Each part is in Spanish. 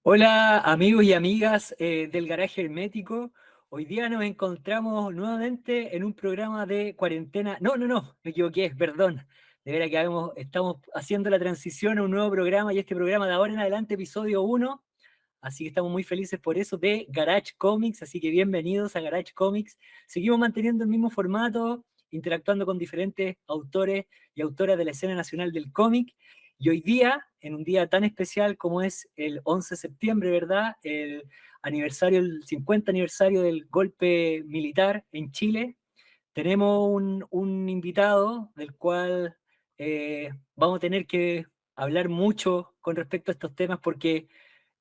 Hola amigos y amigas del Garaje Hermético. Hoy día nos encontramos nuevamente en un programa de cuarentena. No, me equivoqué, perdón. De veras que estamos haciendo la transición a un nuevo programa y este programa de ahora en adelante, episodio uno. Así que estamos muy felices por eso de Garage Comics, así que bienvenidos a Garage Comics. Seguimos manteniendo el mismo formato, interactuando con diferentes autores y autoras de la escena nacional del cómic. Y hoy día, en un día tan especial como es el 11 de septiembre, ¿verdad? El 50 aniversario del golpe militar en Chile, tenemos un invitado del cual vamos a tener que hablar mucho con respecto a estos temas porque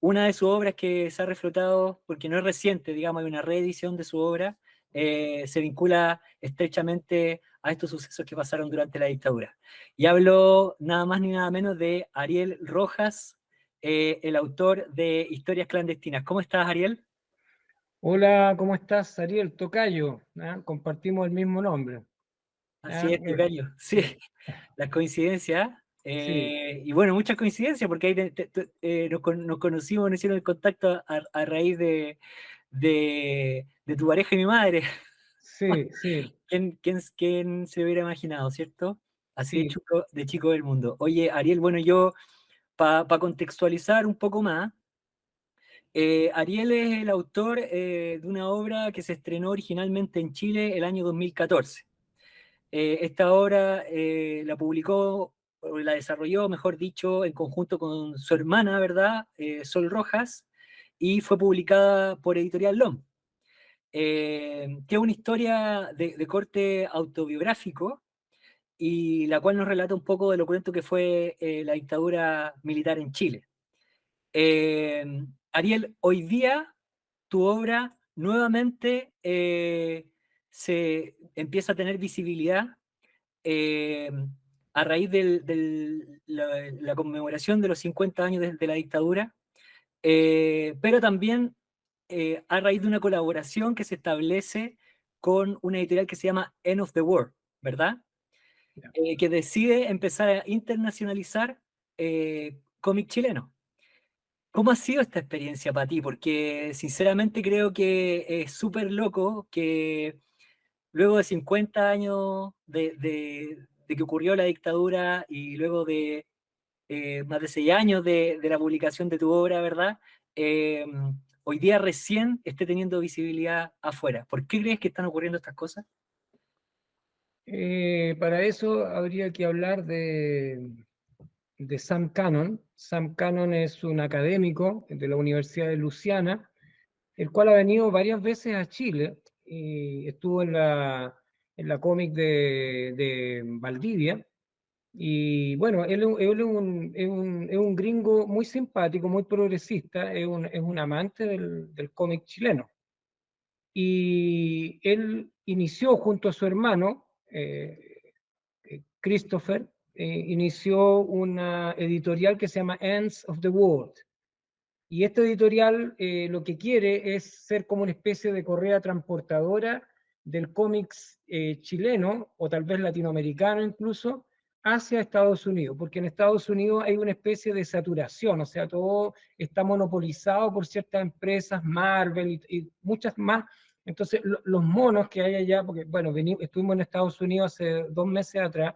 una de sus obras que se ha reflotado, porque no es reciente, digamos, hay una reedición de su obra, se vincula estrechamente a estos sucesos que pasaron durante la dictadura. Y hablo nada más ni nada menos de Ariel Rojas, el autor de Historias Clandestinas. ¿Cómo estás, Ariel? Hola, ¿cómo estás, Ariel Tocayo? ¿Ah? Compartimos el mismo nombre. Así ¿Ah? es, Tocayo. Sí, las coincidencias. Sí, Y bueno, muchas coincidencias, porque ahí nos conocimos, nos hicieron el contacto a raíz de tu pareja y mi madre. sí, sí, ¿Quién se lo hubiera imaginado, cierto? Así sí. de chico del mundo. Oye, Ariel, bueno, yo, para contextualizar un poco más, Ariel es el autor de una obra que se estrenó originalmente en Chile el año 2014. Esta obra la publicó, o la desarrolló, mejor dicho, en conjunto con su hermana, ¿verdad? Sol Rojas, y fue publicada por Editorial LOM, que es una historia de corte autobiográfico y la cual nos relata un poco de lo cruento que fue la dictadura militar en Chile. Eh, Ariel, hoy día tu obra nuevamente se empieza a tener visibilidad eh, a raíz de la conmemoración de los 50 años de la dictadura, pero también a raíz de una colaboración que se establece con una editorial que se llama End of the World, ¿verdad? Ya. Que decide empezar a internacionalizar cómic chileno. ¿Cómo ha sido esta experiencia para ti? Porque sinceramente creo que es súper loco que luego de 50 años de que ocurrió la dictadura y luego de más de 6 años de la publicación de tu obra, ¿verdad? Eh, Hoy día recién esté teniendo visibilidad afuera. ¿Por qué crees que están ocurriendo estas cosas? Para eso habría que hablar de Sam Cannon. Sam Cannon es un académico de la Universidad de Luisiana, el cual ha venido varias veces a Chile y estuvo en la cómic de Valdivia. Y bueno, él es un gringo muy simpático, muy progresista, es un amante del cómic chileno. Y él inició junto a su hermano, Christopher, inició una editorial que se llama Ends of the World. Y esta editorial lo que quiere es ser como una especie de correa transportadora del cómics chileno o tal vez latinoamericano incluso hacia Estados Unidos, porque en Estados Unidos hay una especie de saturación, o sea, todo está monopolizado por ciertas empresas, Marvel y muchas más. Entonces, los monos que hay allá, porque bueno, estuvimos en Estados Unidos hace 2 meses atrás,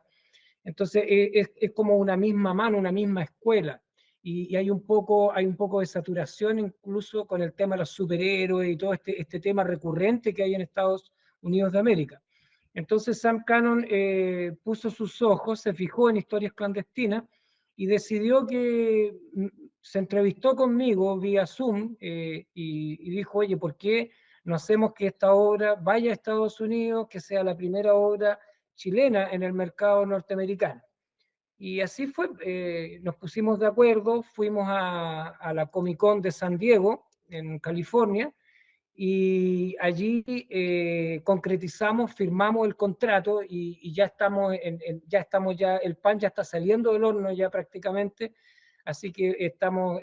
entonces es como una misma mano, una misma escuela. Y hay un poco de saturación incluso con el tema de los superhéroes y todo este tema recurrente que hay en Estados Unidos de América. Entonces Sam Cannon puso sus ojos, se fijó en historias clandestinas y decidió que se entrevistó conmigo vía Zoom y dijo, oye, ¿por qué no hacemos que esta obra vaya a Estados Unidos, que sea la primera obra chilena en el mercado norteamericano? Y así fue, nos pusimos de acuerdo, fuimos a la Comic Con de San Diego, en California, y allí concretizamos, firmamos el contrato y ya estamos, ya el pan ya está saliendo del horno ya prácticamente, así que estamos,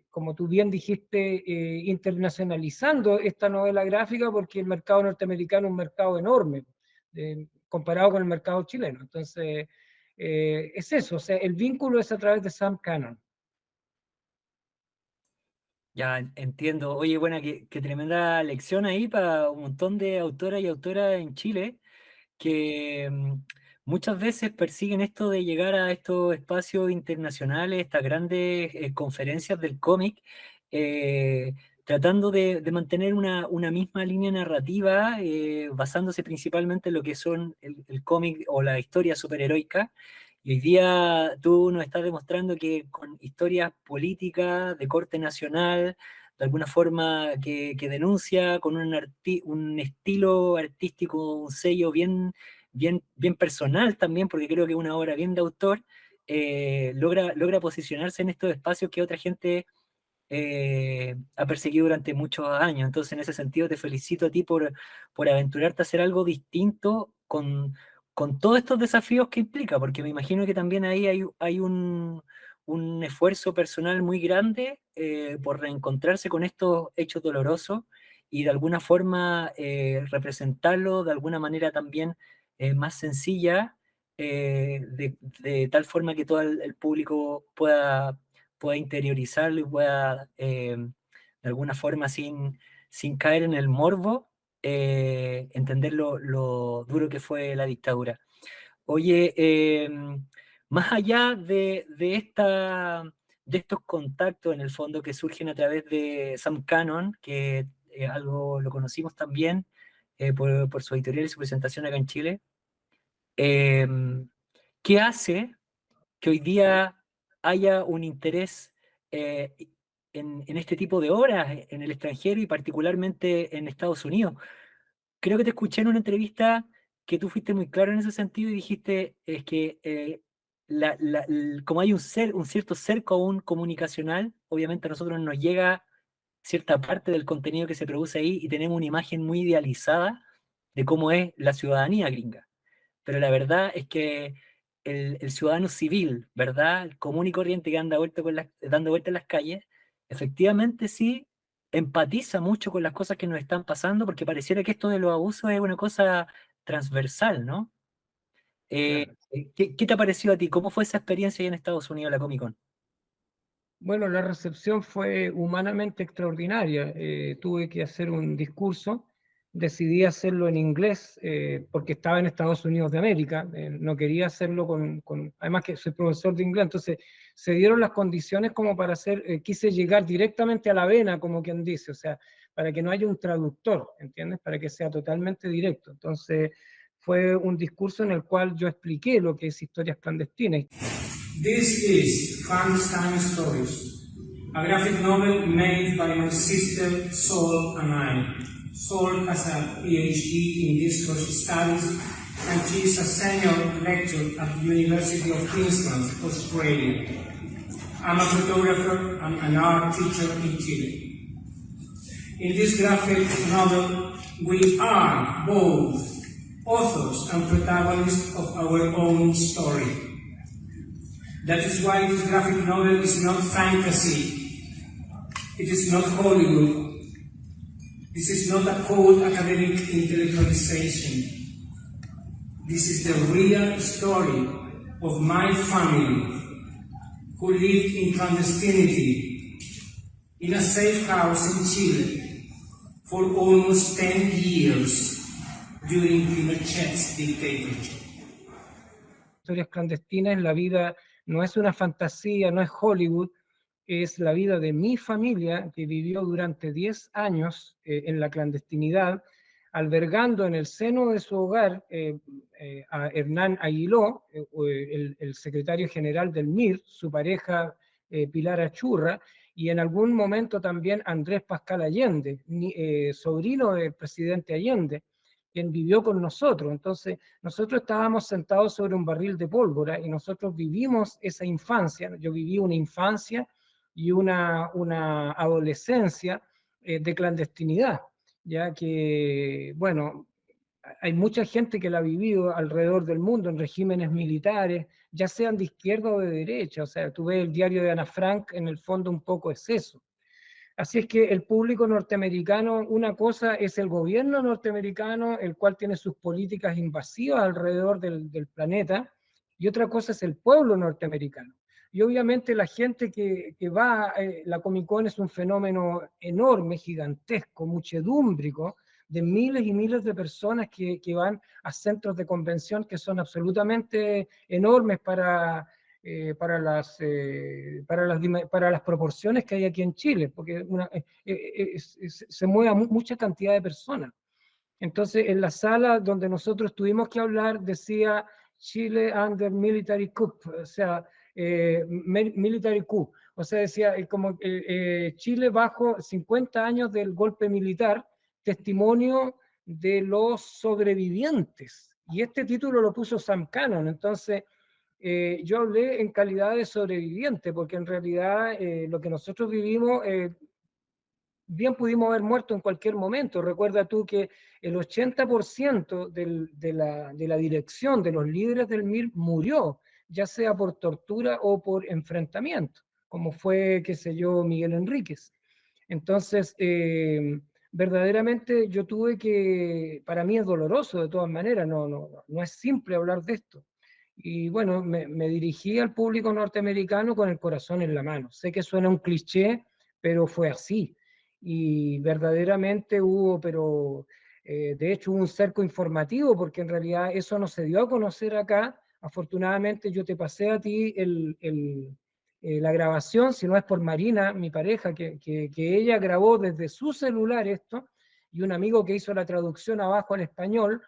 como tú bien dijiste, internacionalizando esta novela gráfica porque el mercado norteamericano es un mercado enorme comparado con el mercado chileno. Entonces, es eso, o sea, el vínculo es a través de Sam Cannon. Ya entiendo. Oye, buena, qué tremenda lección ahí para un montón de autoras y autoras en Chile que muchas veces persiguen esto de llegar a estos espacios internacionales, estas grandes conferencias del cómic, eh, tratando de mantener una misma línea narrativa, basándose principalmente en lo que son el cómic o la historia superheroica. Y hoy día tú nos estás demostrando que con historias políticas de corte nacional, de alguna forma que denuncia con un estilo artístico, un sello bien personal también, porque creo que es una obra bien de autor, logra posicionarse en estos espacios que otra gente ha perseguido durante muchos años. Entonces, en ese sentido, te felicito a ti por aventurarte a hacer algo distinto con todos estos desafíos que implica, porque me imagino que también ahí hay un esfuerzo personal muy grande por reencontrarse con estos hechos dolorosos y de alguna forma representarlo de alguna manera también más sencilla, de tal forma que todo el público pueda interiorizarlo y pueda, de alguna forma, sin caer en el morbo, entender lo duro que fue la dictadura. Oye, más allá de estos contactos, en el fondo, que surgen a través de Sam Cannon, que algo lo conocimos también por su editorial y su presentación acá en Chile, eh, ¿qué hace que hoy día haya un interés eh, en este tipo de obras en el extranjero y particularmente en Estados Unidos? Creo que te escuché en una entrevista que tú fuiste muy claro en ese sentido y dijiste es que como hay un cierto cerco aún comunicacional, obviamente a nosotros nos llega cierta parte del contenido que se produce ahí y tenemos una imagen muy idealizada de cómo es la ciudadanía gringa, pero la verdad es que el ciudadano civil, ¿verdad? El común y corriente que anda dando vueltas en las calles, efectivamente sí empatiza mucho con las cosas que nos están pasando, porque pareciera que esto de los abusos es una cosa transversal, ¿no? Eh, Claro. ¿qué te ha parecido a ti? ¿Cómo fue esa experiencia ahí en Estados Unidos, la Comic Con? Bueno, la recepción fue humanamente extraordinaria. Tuve que hacer un discurso, decidí hacerlo en inglés porque estaba en Estados Unidos de América. No quería hacerlo además que soy profesor de inglés, entonces se dieron las condiciones como para hacer, quise llegar directamente a la vena, como quien dice, o sea, para que no haya un traductor, ¿entiendes? Para que sea totalmente directo. Entonces fue un discurso en el cual yo expliqué lo que es historias clandestinas. This is Clandestine Stories, a graphic novel made by my sister Sol and I. Sol has a PhD in discourse studies and she is a senior lecturer at the University of Queensland, Australia. I'm a photographer and an art teacher in Chile. In this graphic novel, we are both authors and protagonists of our own story. That is why this graphic novel is not fantasy. It is not Hollywood. This is not a cold academic intellectualization. This is the real story of my family who lived in clandestinity in a safe house in Chile for almost 10 years during Pinochet's dictatorship. Historias clandestinas, la vida no es una fantasía, no es Hollywood, es la vida de mi familia que vivió durante 10 años en la clandestinidad, albergando en el seno de su hogar a Hernán Aguiló, el secretario general del MIR, su pareja Pilar Achurra, y en algún momento también Andrés Pascal Allende, sobrino del presidente Allende, quien vivió con nosotros. Entonces, nosotros estábamos sentados sobre un barril de pólvora y nosotros vivimos esa infancia. Yo viví una infancia y una adolescencia de clandestinidad, ya que, bueno, hay mucha gente que la ha vivido alrededor del mundo en regímenes militares, ya sean de izquierda o de derecha. O sea, tú ves el diario de Ana Frank, en el fondo un poco es eso. Así es que el público norteamericano, una cosa es el gobierno norteamericano, el cual tiene sus políticas invasivas alrededor del planeta, y otra cosa es el pueblo norteamericano. Y obviamente la gente que va, la Comic Con es un fenómeno enorme, gigantesco, muchedúmbrico, de miles y miles de personas que van a centros de convención que son absolutamente enormes para las proporciones que hay aquí en Chile, porque se mueve mucha cantidad de personas. Entonces, en la sala donde nosotros tuvimos que hablar, decía Chile under military coup, o sea, military coup, o sea, decía como Chile bajo 50 años del golpe militar, testimonio de los sobrevivientes. Y este título lo puso Sam Cannon, entonces yo hablé en calidad de sobreviviente, porque en realidad lo que nosotros vivimos bien pudimos haber muerto en cualquier momento. Recuerda tú que el 80% de la dirección de los líderes del MIR murió, ya sea por tortura o por enfrentamiento, como fue, qué sé yo, Miguel Enríquez. Entonces, verdaderamente yo tuve que, para mí es doloroso de todas maneras, no es simple hablar de esto. Y bueno, me dirigí al público norteamericano con el corazón en la mano. Sé que suena un cliché, pero fue así. Y verdaderamente hubo, pero de hecho hubo un cerco informativo, porque en realidad eso no se dio a conocer acá. Afortunadamente yo te pasé a ti la grabación, si no es por Marina, mi pareja, que ella grabó desde su celular esto, y un amigo que hizo la traducción abajo al español,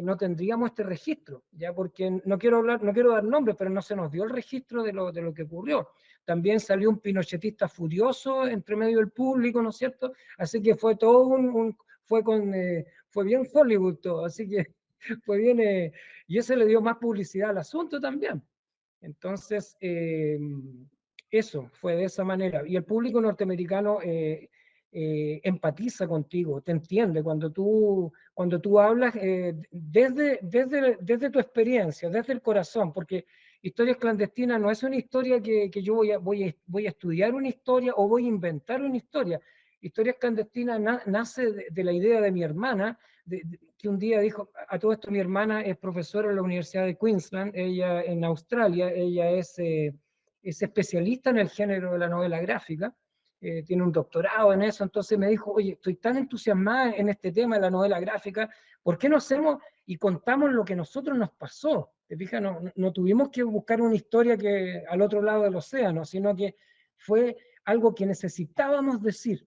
no tendríamos este registro, ya porque no quiero dar nombres, pero no se nos dio el registro de lo que ocurrió. También salió un pinochetista furioso entre medio del público, ¿no es cierto? Así que fue todo fue bien Hollywood todo, así que fue bien, y eso le dio más publicidad al asunto también. Entonces, eso fue de esa manera. Y el público norteamericano empatiza contigo, te entiende cuando tú hablas desde tu experiencia, desde el corazón, porque Historias Clandestinas no es una historia que yo voy a estudiar una historia o voy a inventar una historia. Historias Clandestinas nace de la idea de mi hermana, que un día dijo, a todo esto mi hermana es profesora en la Universidad de Queensland, ella en Australia, ella es especialista en el género de la novela gráfica, tiene un doctorado en eso, entonces me dijo, oye, estoy tan entusiasmada en este tema de la novela gráfica, ¿por qué no hacemos y contamos lo que a nosotros nos pasó? ¿Te fijas? No tuvimos que buscar una historia que al otro lado del océano, sino que fue algo que necesitábamos decir.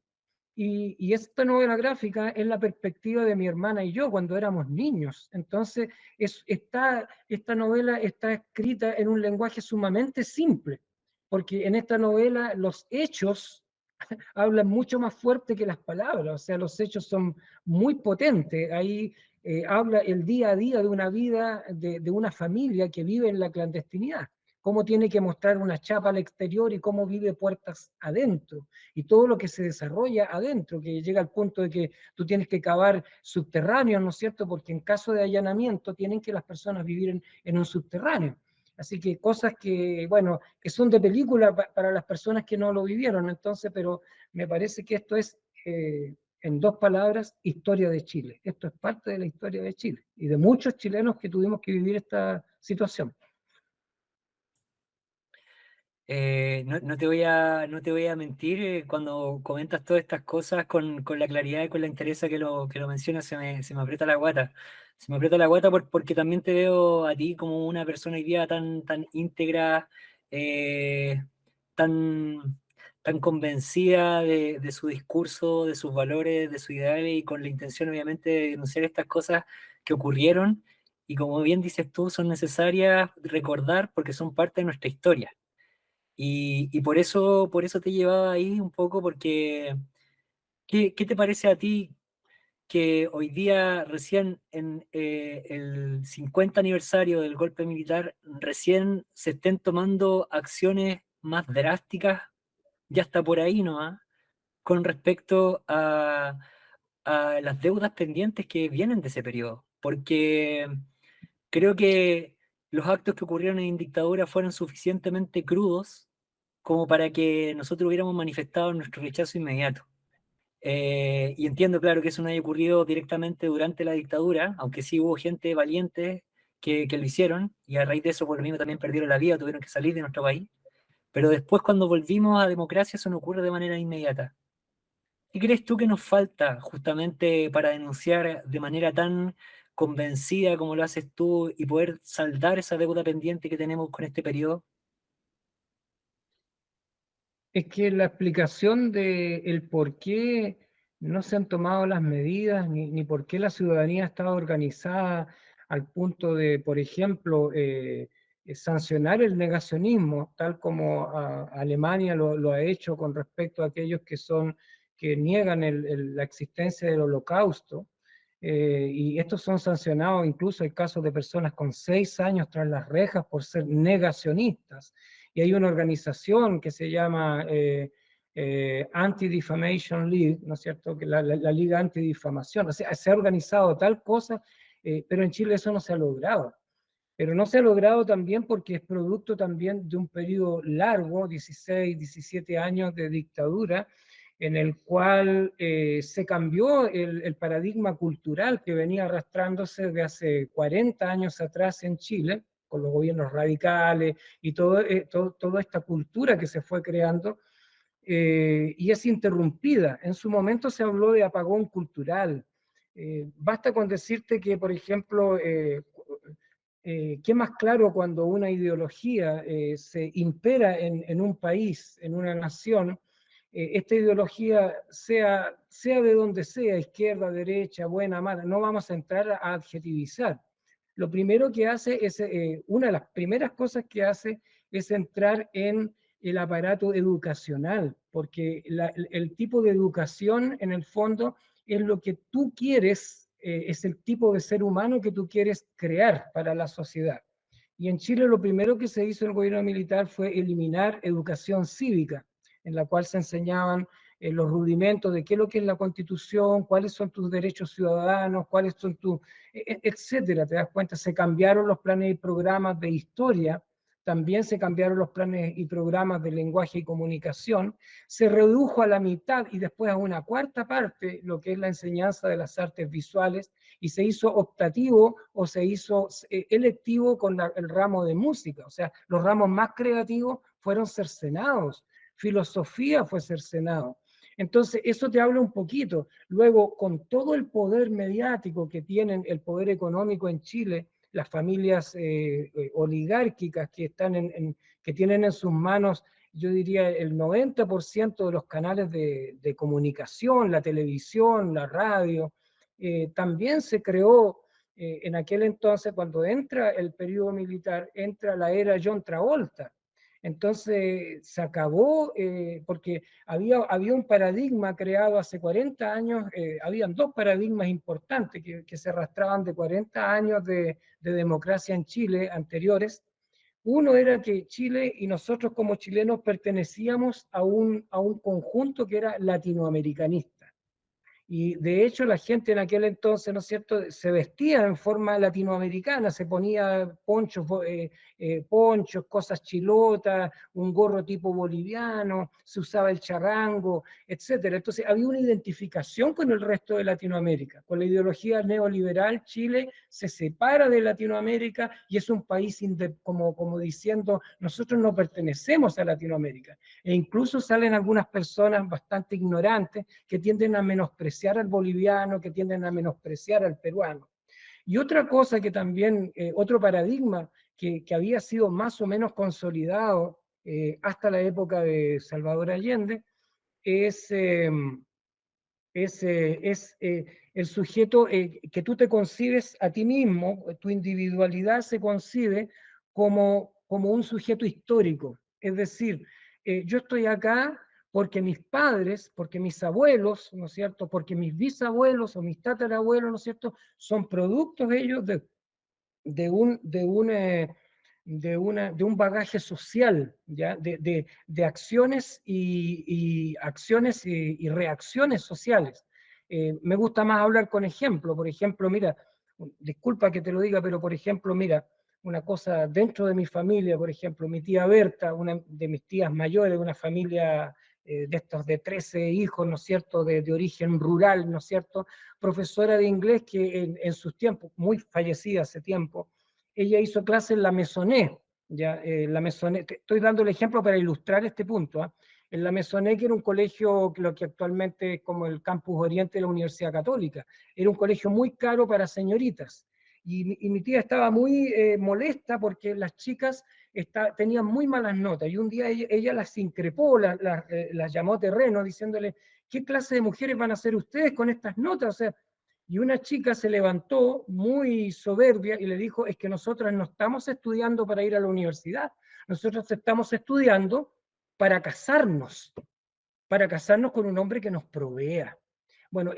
Y esta novela gráfica es la perspectiva de mi hermana y yo cuando éramos niños. Entonces, esta novela está escrita en un lenguaje sumamente simple, porque en esta novela los hechos hablan mucho más fuerte que las palabras, o sea, los hechos son muy potentes. Ahí habla el día a día de una vida, de una familia que vive en la clandestinidad, cómo tiene que mostrar una chapa al exterior y cómo vive puertas adentro, y todo lo que se desarrolla adentro, que llega al punto de que tú tienes que cavar subterráneos, ¿no es cierto? Porque en caso de allanamiento tienen que las personas vivir en un subterráneo. Así que cosas que, bueno, que son de película para las personas que no lo vivieron, entonces, pero me parece que esto es, en dos palabras, historia de Chile. Esto es parte de la historia de Chile y de muchos chilenos que tuvimos que vivir esta situación. No te voy a mentir, cuando comentas todas estas cosas con la claridad y con la entereza que lo mencionas, se me aprieta la guata. Se me aprieta la guata porque también te veo a ti como una persona hoy día tan íntegra, eh, tan, tan convencida de su discurso, de sus valores, de sus ideales y con la intención obviamente de denunciar estas cosas que ocurrieron y como bien dices tú, son necesarias recordar porque son parte de nuestra historia. Y por eso te llevaba ahí un poco, porque ¿qué te parece a ti que hoy día, recién en el 50 aniversario del golpe militar, recién se estén tomando acciones más drásticas, ya está por ahí, ¿no? ¿Ah? Con respecto a las deudas pendientes que vienen de ese periodo, porque creo que los actos que ocurrieron en dictadura fueron suficientemente crudos como para que nosotros hubiéramos manifestado nuestro rechazo inmediato. Y entiendo, claro, que eso no haya ocurrido directamente durante la dictadura, aunque sí hubo gente valiente que lo hicieron, y a raíz de eso, por lo mismo, también perdieron la vida, tuvieron que salir de nuestro país. pero después cuando volvimos a democracia eso no ocurre de manera inmediata. ¿Qué crees tú que nos falta justamente para denunciar de manera tan convencida como lo haces tú y poder saldar esa deuda pendiente que tenemos con este periodo? Es que la explicación de el por qué no se han tomado las medidas, ni por qué la ciudadanía está organizada al punto de, por ejemplo, sancionar el negacionismo, tal como Alemania lo ha hecho con respecto a aquellos que niegan la existencia del holocausto. Y estos son sancionados, incluso hay casos de personas con 6 años tras las rejas por ser negacionistas. Y hay una organización que se llama Anti-Defamation League, ¿no es cierto? Que la Liga Antidifamación. O sea, se ha organizado tal cosa, pero en Chile eso no se ha logrado. Pero no se ha logrado también porque es producto también de un periodo largo, 16, 17 años de dictadura, en el cual se cambió el paradigma cultural que venía arrastrándose de hace 40 años atrás en Chile, con los gobiernos radicales y toda esta cultura que se fue creando, y es interrumpida. En su momento se habló de apagón cultural. Basta con decirte que, por ejemplo, ¿qué más claro cuando una ideología se impera en un país, en una nación? Esta ideología, sea de donde sea, izquierda, derecha, buena, mala, no vamos a entrar a adjetivizar. Lo primero que hace es, una de las primeras cosas que hace es entrar en el aparato educacional, porque el tipo de educación en el fondo es lo que tú quieres, es el tipo de ser humano que tú quieres crear para la sociedad. Y en Chile lo primero que se hizo en el gobierno militar fue eliminar educación cívica, en la cual se enseñaban los rudimentos de qué es lo que es la Constitución, cuáles son tus derechos ciudadanos, cuáles son tus, etcétera. Te das cuenta, se cambiaron los planes y programas de historia, también se cambiaron los planes y programas de lenguaje y comunicación, se redujo a la mitad y después a una cuarta parte lo que es la enseñanza de las artes visuales y se hizo optativo o se hizo electivo con el ramo de música. O sea, los ramos más creativos fueron cercenados, filosofía fue cercenado. Entonces, eso te habla un poquito. Luego, con todo el poder mediático que tienen, el poder económico en Chile, las familias oligárquicas que, que tienen en sus manos, yo diría, el 90% de los canales de comunicación, la televisión, la radio, también se creó en aquel entonces, cuando entra el periodo militar, entra la era John Travolta. Entonces se acabó, porque había un paradigma creado hace 40 años, habían dos paradigmas importantes que se arrastraban de 40 años de democracia en Chile anteriores. Uno era que Chile y nosotros como chilenos pertenecíamos a un conjunto que era latinoamericanista. Y de hecho la gente en aquel entonces, ¿no es cierto?, se vestía en forma latinoamericana, se ponía ponchos, ponchos, cosas chilotas, un gorro tipo boliviano, se usaba el charrango, etcétera. Entonces había una identificación con el resto de Latinoamérica. Con la ideología neoliberal, Chile se separa de Latinoamérica y es un país como diciendo, nosotros no pertenecemos a Latinoamérica. E incluso salen algunas personas bastante ignorantes que tienden a menospreciar al boliviano, que tienden a menospreciar al peruano. Y otra cosa que también, otro paradigma que había sido más o menos consolidado hasta la época de Salvador Allende, es el sujeto que tú te concibes a ti mismo, tu individualidad se concibe como un sujeto histórico. Es decir, yo estoy acá porque mis padres, porque mis abuelos, ¿no es cierto?, porque mis bisabuelos o mis tatarabuelos, ¿no es cierto?, son productos ellos de un bagaje social, ¿ya? De acciones y acciones y reacciones sociales. Me gusta más hablar con ejemplo. Por ejemplo, mira, disculpa que te lo diga, pero por ejemplo, mira, una cosa dentro de mi familia, por ejemplo, mi tía Berta, una de mis tías mayores, una familia de estos de 13 hijos, ¿no es cierto?, de origen rural, ¿no es cierto?, profesora de inglés que en sus tiempos, muy fallecida hace tiempo, ella hizo clase en la Maisonnée, Ya, la Maisonneuve, estoy dando el ejemplo para ilustrar este punto. ¿Ah? En la Maisonneuve, que era un colegio, lo que actualmente es como el Campus Oriente de la Universidad Católica, era un colegio muy caro para señoritas. Y mi tía estaba muy molesta porque las chicas tenían muy malas notas. Y un día ella las increpó, las llamó a terreno, diciéndole, ¿qué clase de mujeres van a ser ustedes con estas notas? O sea, y una chica se levantó muy soberbia y le dijo, es que nosotras no estamos estudiando para ir a la universidad, nosotros estamos estudiando para casarnos con un hombre que nos provea. Bueno,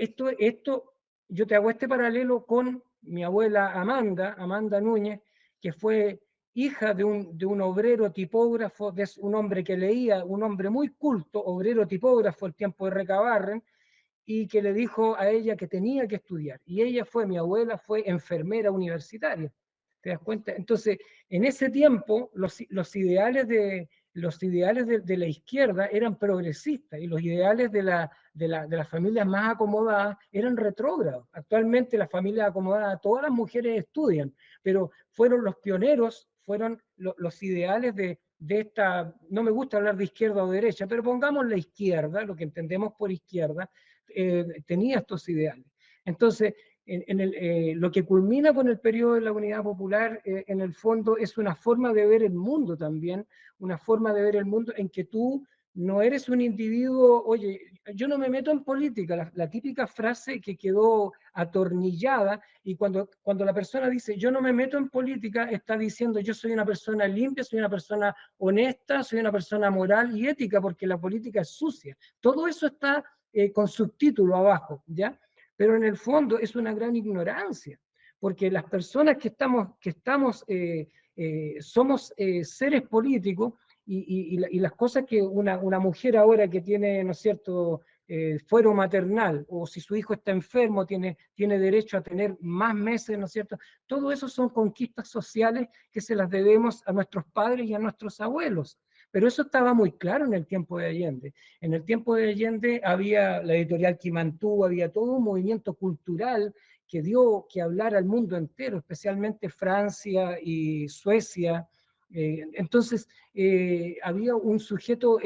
yo te hago este paralelo con mi abuela Amanda Núñez, que fue hija de un obrero tipógrafo, de un hombre que leía, un hombre muy culto, obrero tipógrafo, el tiempo de Recabarren, y que le dijo a ella que tenía que estudiar. Y mi abuela fue enfermera universitaria. ¿Te das cuenta? Entonces, en ese tiempo, los ideales de la izquierda eran progresistas y los ideales de las familias más acomodadas eran retrógrados. Actualmente las familias acomodadas, todas las mujeres estudian, pero fueron los pioneros, fueron los ideales de esta, no me gusta hablar de izquierda o derecha, pero pongamos la izquierda, lo que entendemos por izquierda, tenía estos ideales. Entonces, lo que culmina con el periodo de la Unidad Popular, en el fondo, es una forma de ver el mundo también, una forma de ver el mundo en que tú no eres un individuo, oye, yo no me meto en política, la típica frase que quedó atornillada, y cuando la persona dice yo no me meto en política, está diciendo yo soy una persona limpia, soy una persona honesta, soy una persona moral y ética, porque la política es sucia. Todo eso está con subtítulo abajo, ¿ya? Pero en el fondo es una gran ignorancia, porque las personas somos seres políticos y las cosas que una mujer ahora que tiene, ¿no es cierto?, fuero maternal, o si su hijo está enfermo, tiene derecho a tener más meses, ¿no es cierto? Todo eso son conquistas sociales que se las debemos a nuestros padres y a nuestros abuelos. Pero eso estaba muy claro en el tiempo de Allende. En el tiempo de Allende había la editorial Quimantú, había todo un movimiento cultural que dio que hablar al mundo entero, especialmente Francia y Suecia. Entonces, había un sujeto,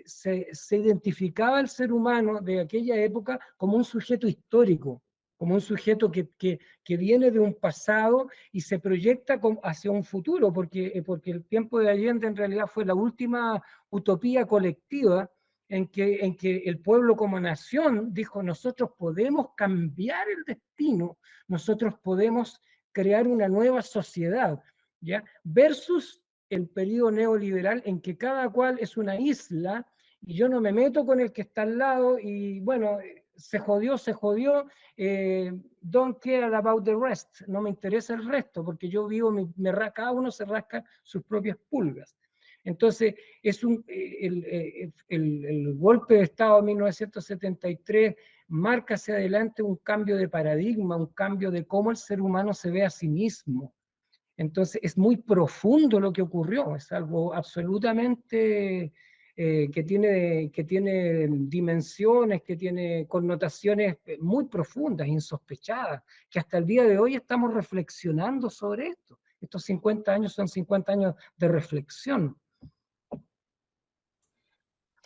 se identificaba el ser humano de aquella época como un sujeto histórico, como un sujeto que viene de un pasado y se proyecta hacia un futuro, porque el tiempo de Allende en realidad fue la última utopía colectiva en que el pueblo como nación dijo, nosotros podemos cambiar el destino, nosotros podemos crear una nueva sociedad, ¿ya? Versus el periodo neoliberal en que cada cual es una isla y yo no me meto con el que está al lado y bueno, se jodió, don't care about the rest, no me interesa el resto, porque yo vivo, cada uno se rasca sus propias pulgas. Entonces, el golpe de Estado de 1973 marca hacia adelante un cambio de paradigma, un cambio de cómo el ser humano se ve a sí mismo. Entonces, es muy profundo lo que ocurrió, es algo absolutamente que tiene dimensiones, que tiene connotaciones muy profundas, insospechadas, que hasta el día de hoy estamos reflexionando sobre esto. Estos 50 años son 50 años de reflexión.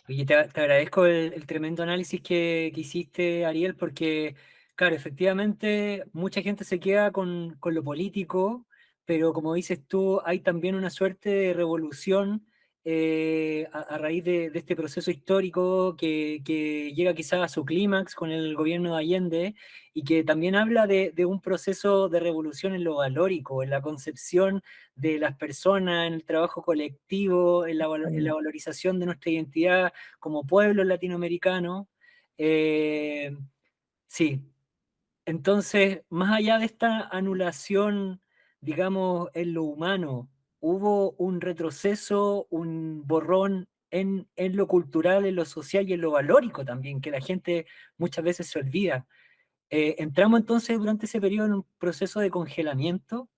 Oye, te agradezco el tremendo análisis que hiciste, Ariel, porque, claro, efectivamente, mucha gente se queda con lo político, pero como dices tú, hay también una suerte de revolución a raíz de este proceso histórico que llega quizás a su clímax con el gobierno de Allende y que también habla de un proceso de revolución en lo valórico, en la concepción de las personas, en el trabajo colectivo, en la valorización de nuestra identidad como pueblo latinoamericano. Sí, entonces, más allá de esta anulación, digamos, en lo humano, hubo un retroceso, un borrón en lo cultural, en lo social y en lo valórico también, que la gente muchas veces se olvida. Entramos entonces durante ese periodo en un proceso de congelamiento.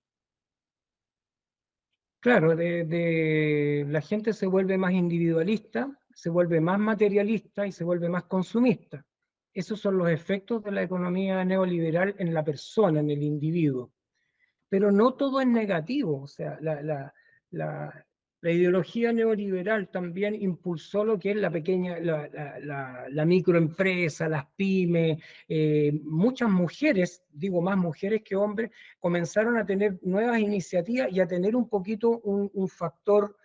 Claro, la gente se vuelve más individualista, se vuelve más materialista y se vuelve más consumista. Esos son los efectos de la economía neoliberal en la persona, en el individuo. Pero no todo es negativo, o sea, la ideología neoliberal también impulsó lo que es la pequeña, la microempresa, las pymes. Muchas mujeres, digo más mujeres que hombres, comenzaron a tener nuevas iniciativas y a tener un poquito un factor,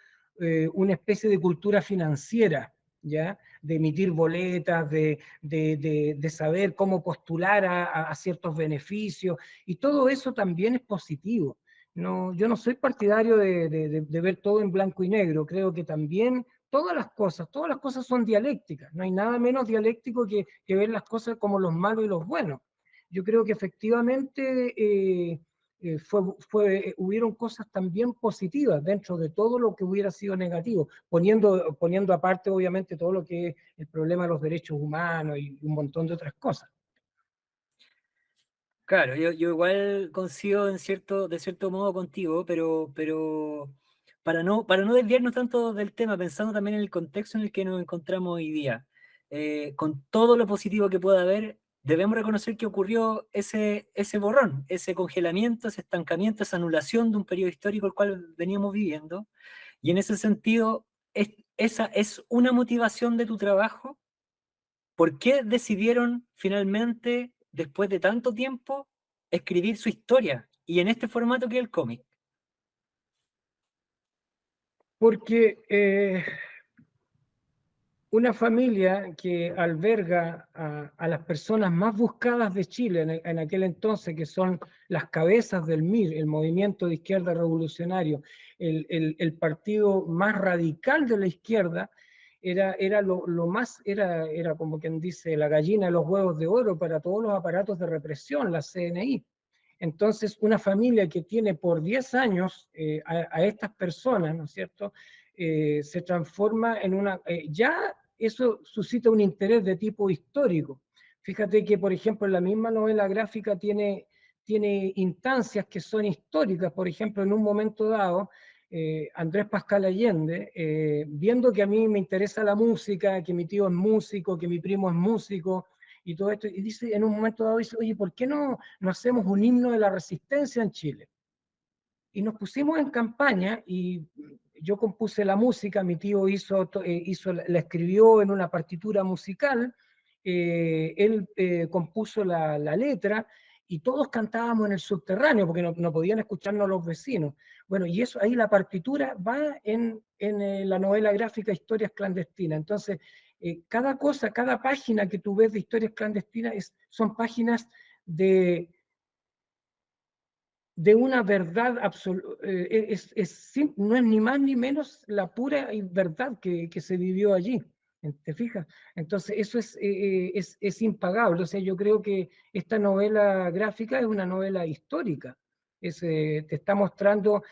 una especie de cultura financiera, ¿ya? De emitir boletas, de saber cómo postular a ciertos beneficios, y todo eso también es positivo. No, yo no soy partidario de ver todo en blanco y negro. Creo que también todas las cosas son dialécticas. No hay nada menos dialéctico que ver las cosas como los malos y los buenos. Yo creo que efectivamente hubieron cosas también positivas dentro de todo lo que hubiera sido negativo, poniendo aparte obviamente todo lo que es el problema de los derechos humanos y un montón de otras cosas. Claro, yo igual coincido de cierto modo contigo, pero para no desviarnos tanto del tema, pensando también en el contexto en el que nos encontramos hoy día, con todo lo positivo que pueda haber, debemos reconocer que ocurrió ese borrón, ese congelamiento, ese estancamiento, esa anulación de un periodo histórico el cual veníamos viviendo, y en ese sentido, esa es una motivación de tu trabajo. ¿Por qué decidieron finalmente, después de tanto tiempo, escribir su historia? Y en este formato que es el cómic. Porque una familia que alberga a las personas más buscadas de Chile en aquel entonces, que son las cabezas del MIR, el Movimiento de Izquierda Revolucionario, el partido más radical de la izquierda, era lo más, era como quien dice, la gallina de los huevos de oro para todos los aparatos de represión, la CNI. Entonces, una familia que tiene por 10 años a estas personas, ¿no es cierto?, se transforma en una... ya eso suscita un interés de tipo histórico. Fíjate que, por ejemplo, la misma novela gráfica tiene instancias que son históricas. Por ejemplo, en un momento dado, Andrés Pascal Allende, viendo que a mí me interesa la música, que mi tío es músico, que mi primo es músico, y todo esto, y dice, en un momento dado dice, oye, ¿por qué no hacemos un himno de la resistencia en Chile? Y nos pusimos en campaña y yo compuse la música, mi tío la escribió en una partitura musical, él compuso la letra y todos cantábamos en el subterráneo porque no podían escucharnos los vecinos. Bueno, y eso ahí la partitura va en la novela gráfica Historias Clandestinas. Entonces, cada página que tú ves de Historias Clandestinas son páginas de una verdad absoluta, no es ni más ni menos la pura verdad que se vivió allí, ¿te fijas? Entonces eso es impagable. O sea, yo creo que esta novela gráfica es una novela histórica. Te está mostrando,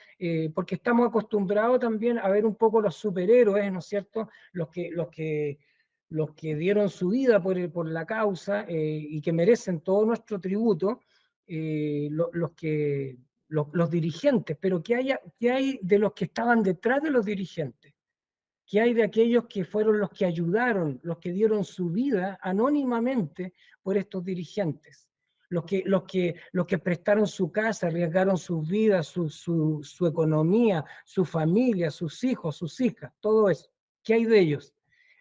porque estamos acostumbrados también a ver un poco los superhéroes, ¿no es cierto? Los que dieron su vida por la causa y que merecen todo nuestro tributo, los dirigentes, pero ¿qué hay de los que estaban detrás de los dirigentes? ¿Qué hay de aquellos que fueron los que ayudaron, los que dieron su vida anónimamente por estos dirigentes? Los que prestaron su casa, arriesgaron sus vidas, su economía, su familia, sus hijos, sus hijas, todo eso. ¿Qué hay de ellos?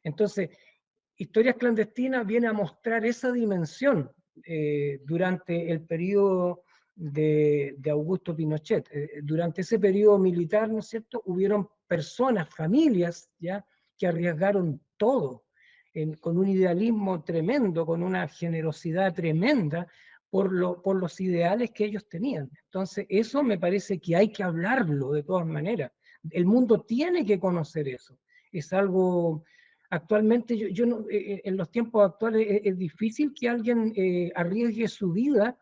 Entonces, Historias Clandestinas viene a mostrar esa dimensión durante el periodo de Augusto Pinochet. Durante ese periodo militar, ¿no es cierto?, hubieron personas, familias, ¿ya?, que arriesgaron todo, con un idealismo tremendo, con una generosidad tremenda, por los ideales que ellos tenían. Entonces, eso me parece que hay que hablarlo de todas maneras. El mundo tiene que conocer eso. Es algo... Actualmente, en los tiempos actuales es difícil que alguien arriesgue su vida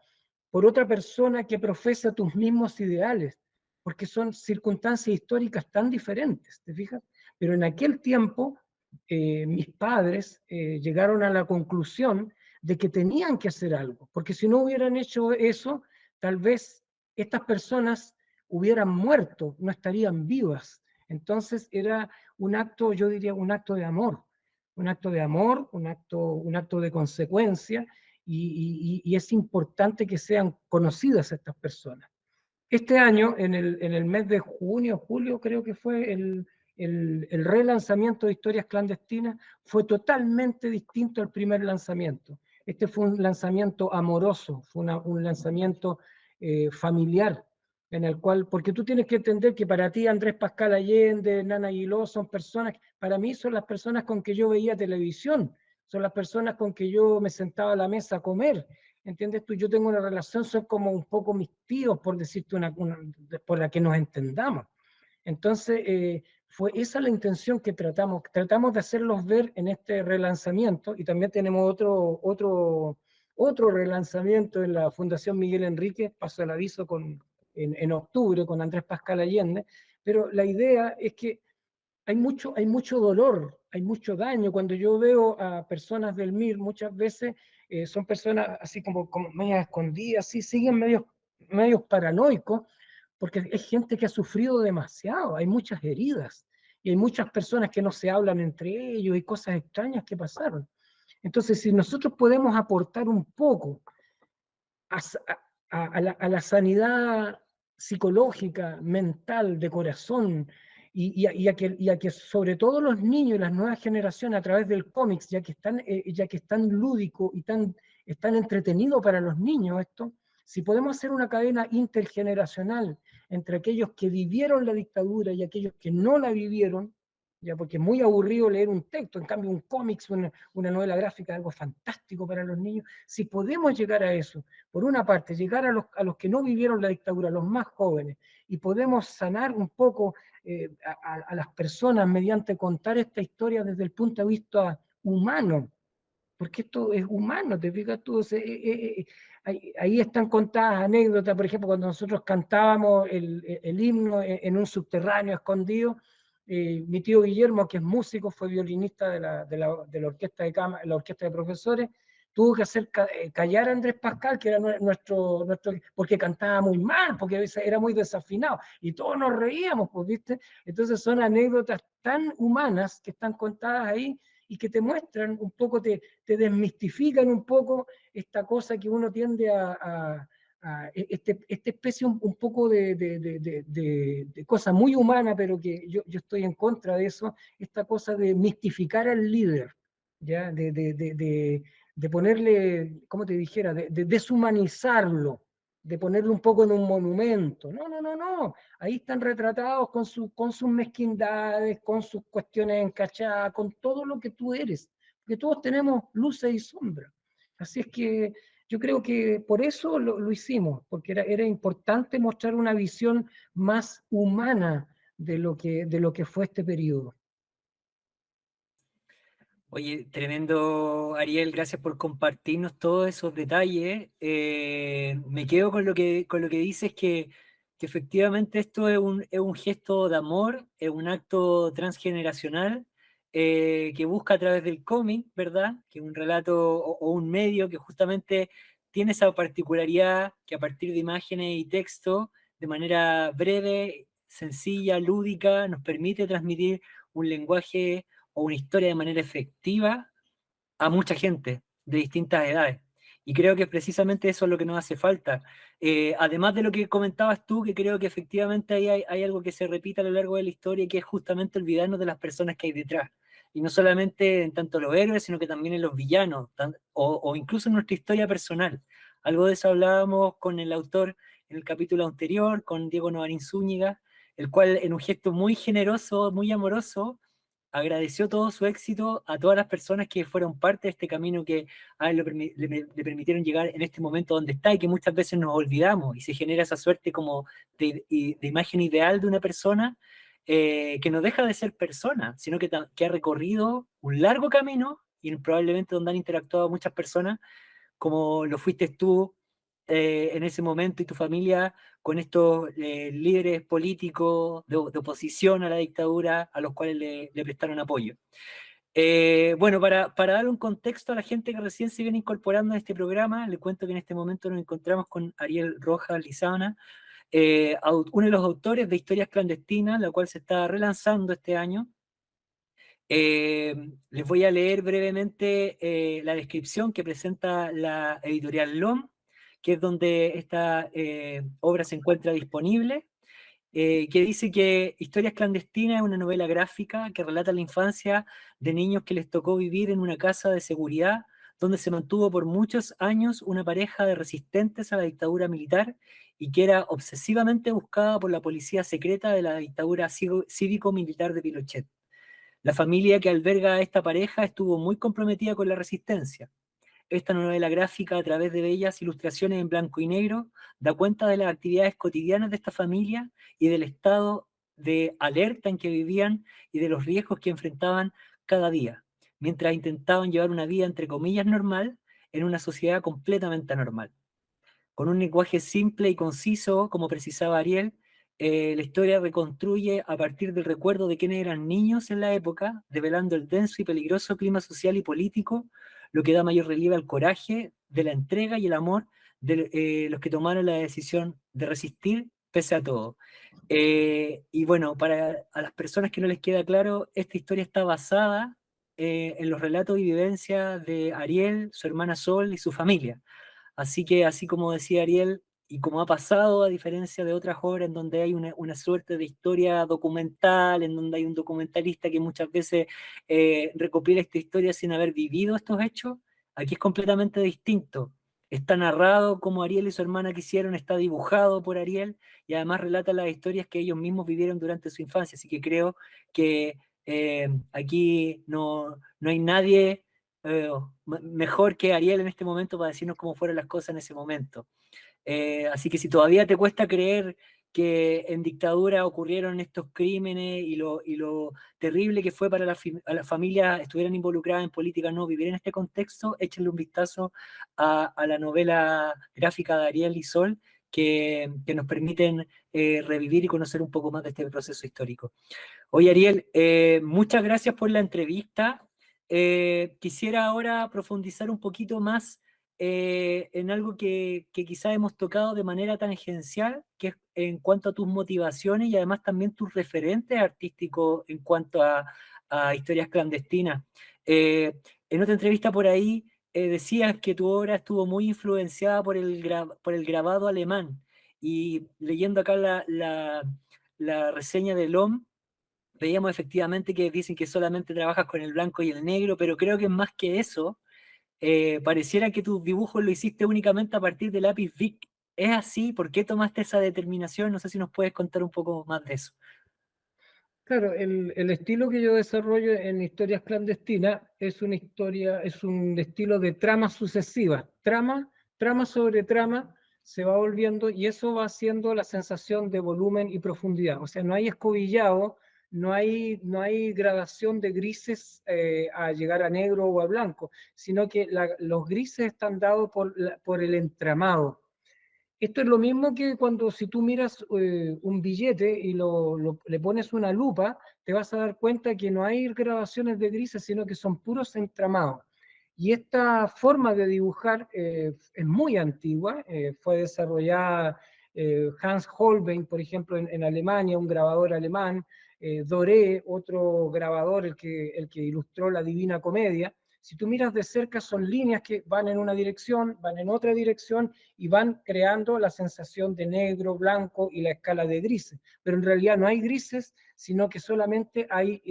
por otra persona que profesa tus mismos ideales, porque son circunstancias históricas tan diferentes, ¿te fijas? Pero en aquel tiempo, mis padres llegaron a la conclusión de que tenían que hacer algo, porque si no hubieran hecho eso, tal vez estas personas hubieran muerto, no estarían vivas. Entonces era un acto, yo diría, un acto de amor, un acto de amor, un acto de consecuencia, y es importante que sean conocidas estas personas. este año, en el mes de junio, julio, creo que fue el relanzamiento de Historias Clandestinas, fue totalmente distinto al primer lanzamiento. Este fue un lanzamiento amoroso, fue un lanzamiento familiar, en el cual, porque tú tienes que entender que para ti Andrés Pascal Allende, Nana Aguiló, son personas, para mí son las personas con que yo veía televisión, son las personas con que yo me sentaba a la mesa a comer. ¿Entiendes tú? Yo tengo una relación, son como un poco mis tíos, por decirte por la que nos entendamos. Entonces, fue esa la intención que tratamos de hacerlos ver en este relanzamiento, y también tenemos otro relanzamiento en la Fundación Miguel Enríquez, paso el aviso en octubre con Andrés Pascal Allende, pero la idea es que hay mucho dolor, hay mucho daño. Cuando yo veo a personas del MIR, muchas veces son personas así como medio escondidas, así, siguen medios paranoicos, porque es gente que ha sufrido demasiado, hay muchas heridas, y hay muchas personas que no se hablan entre ellos, y cosas extrañas que pasaron. Entonces, si nosotros podemos aportar un poco a, a la sanidad psicológica, mental, de corazón, y a que sobre todo los niños y las nuevas generaciones a través del cómics, ya que es tan lúdico y es tan entretenido para los niños esto, si podemos hacer una cadena intergeneracional entre aquellos que vivieron la dictadura y aquellos que no la vivieron, ya, porque es muy aburrido leer un texto, en cambio un cómics, una novela gráfica, algo fantástico para los niños. Si podemos llegar a eso, por una parte, llegar a los que no vivieron la dictadura, a los más jóvenes, y podemos sanar un poco a las personas mediante contar esta historia desde el punto de vista humano, porque esto es humano, te fijas tú. Ahí están contadas anécdotas, por ejemplo, cuando nosotros cantábamos el himno en un subterráneo escondido. Mi tío Guillermo, que es músico, fue violinista de la orquesta de cámara, la orquesta de profesores, tuvo que hacer callar a Andrés Pascal, que era nuestro, porque cantaba muy mal, porque era muy desafinado, y todos nos reíamos, pues, ¿viste? Entonces son anécdotas tan humanas que están contadas ahí, y que te muestran un poco, te desmistifican un poco esta cosa que uno tiende esta especie un poco de cosa muy humana, pero que yo estoy en contra de eso, esta cosa de mistificar al líder, ¿ya? De ponerle, como te dijera, de deshumanizarlo, de ponerlo un poco en un monumento. No, no, no, no. Ahí están retratados con sus mezquindades, con sus cuestiones encachadas, con todo lo que tú eres. Porque todos tenemos luces y sombras. Así es que yo creo que por eso lo hicimos, porque era importante mostrar una visión más humana de lo que fue este periodo. Oye, tremendo, Ariel, gracias por compartirnos todos esos detalles. Me quedo con lo que dices, que efectivamente esto es un gesto de amor, es un acto transgeneracional que busca a través del cómic, ¿verdad? Que es un relato o un medio que justamente tiene esa particularidad que a partir de imágenes y texto, de manera breve, sencilla, lúdica, nos permite transmitir un lenguaje o una historia de manera efectiva a mucha gente de distintas edades. Y creo que precisamente eso es lo que nos hace falta. Además de lo que comentabas tú, que creo que efectivamente hay algo que se repite a lo largo de la historia, que es justamente olvidarnos de las personas que hay detrás. Y no solamente en tanto los héroes, sino que también en los villanos, o incluso en nuestra historia personal. Algo de eso hablábamos con el autor en el capítulo anterior, con Diego Novarín Zúñiga, el cual en un gesto muy generoso, muy amoroso, agradeció todo su éxito a todas las personas que fueron parte de este camino que a él le permitieron llegar en este momento donde está, y que muchas veces nos olvidamos y se genera esa suerte como de imagen ideal de una persona que no deja de ser persona, sino que ha recorrido un largo camino y probablemente donde han interactuado muchas personas como lo fuiste tú en ese momento y tu familia con estos líderes políticos de oposición a la dictadura a los cuales le prestaron apoyo. Bueno, para dar un contexto a la gente que recién se viene incorporando a este programa, les cuento que en este momento nos encontramos con Ariel Rojas Lizana, uno de los autores de Historias Clandestinas, la cual se está relanzando este año. Les voy a leer brevemente la descripción que presenta la editorial LOM, que es donde esta obra se encuentra disponible, que dice que Historias Clandestinas es una novela gráfica que relata la infancia de niños que les tocó vivir en una casa de seguridad donde se mantuvo por muchos años una pareja de resistentes a la dictadura militar y que era obsesivamente buscada por la policía secreta de la dictadura cívico-militar de Pinochet. La familia que alberga a esta pareja estuvo muy comprometida con la resistencia. Esta novela gráfica, a través de bellas ilustraciones en blanco y negro, da cuenta de las actividades cotidianas de esta familia y del estado de alerta en que vivían y de los riesgos que enfrentaban cada día, mientras intentaban llevar una vida entre comillas normal en una sociedad completamente anormal. Con un lenguaje simple y conciso, como precisaba Ariel, la historia reconstruye a partir del recuerdo de quienes eran niños en la época, develando el denso y peligroso clima social y político, lo que da mayor relieve al coraje de la entrega y el amor de los que tomaron la decisión de resistir pese a todo. Y bueno, para a las personas que no les queda claro, esta historia está basada en los relatos y vivencias de Ariel, su hermana Sol y su familia. Así que, así como decía Ariel, y como ha pasado a diferencia de otras obras en donde hay una suerte de historia documental, en donde hay un documentalista que muchas veces recopila esta historia sin haber vivido estos hechos, aquí es completamente distinto. Está narrado como Ariel y su hermana quisieron, está dibujado por Ariel y además relata las historias que ellos mismos vivieron durante su infancia. Así que creo que aquí no hay nadie mejor que Ariel en este momento para decirnos cómo fueron las cosas en ese momento. Así que si todavía te cuesta creer que en dictadura ocurrieron estos crímenes y lo terrible que fue para a las familias estuvieran involucradas en política, no vivir en este contexto, échenle un vistazo a la novela gráfica de Ariel y Sol que nos permiten revivir y conocer un poco más de este proceso histórico. Oye, Ariel, muchas gracias por la entrevista. Quisiera ahora profundizar un poquito más en algo que quizás hemos tocado de manera tangencial, que es en cuanto a tus motivaciones y además también tus referentes artísticos en cuanto a historias clandestinas. Eh, en otra entrevista por ahí decías que tu obra estuvo muy influenciada por por el grabado alemán y leyendo acá la reseña de LOM, veíamos efectivamente que dicen que solamente trabajas con el blanco y el negro, pero creo que más que eso, pareciera que tus dibujos lo hiciste únicamente a partir de lápiz Bic. ¿Es así? ¿Por qué tomaste esa determinación? No sé si nos puedes contar un poco más de eso. Claro, el estilo que yo desarrollo en historias clandestinas es una historia, es un estilo de tramas sucesivas, trama sobre trama se va volviendo y eso va haciendo la sensación de volumen y profundidad. O sea, no hay escobillado, no hay gradación de grises a llegar a negro o a blanco, sino que los grises están dados por el entramado. Esto es lo mismo que cuando si tú miras un billete y le pones una lupa, te vas a dar cuenta que no hay grabaciones de grises, sino que son puros entramados. Y esta forma de dibujar es muy antigua, fue desarrollada Hans Holbein, por ejemplo, en Alemania, un grabador alemán, Doré, otro grabador, el que ilustró la Divina Comedia. Si tú miras de cerca, son líneas que van en una dirección, van en otra dirección y van creando la sensación de negro, blanco y la escala de grises. Pero en realidad no hay grises, sino que solamente hay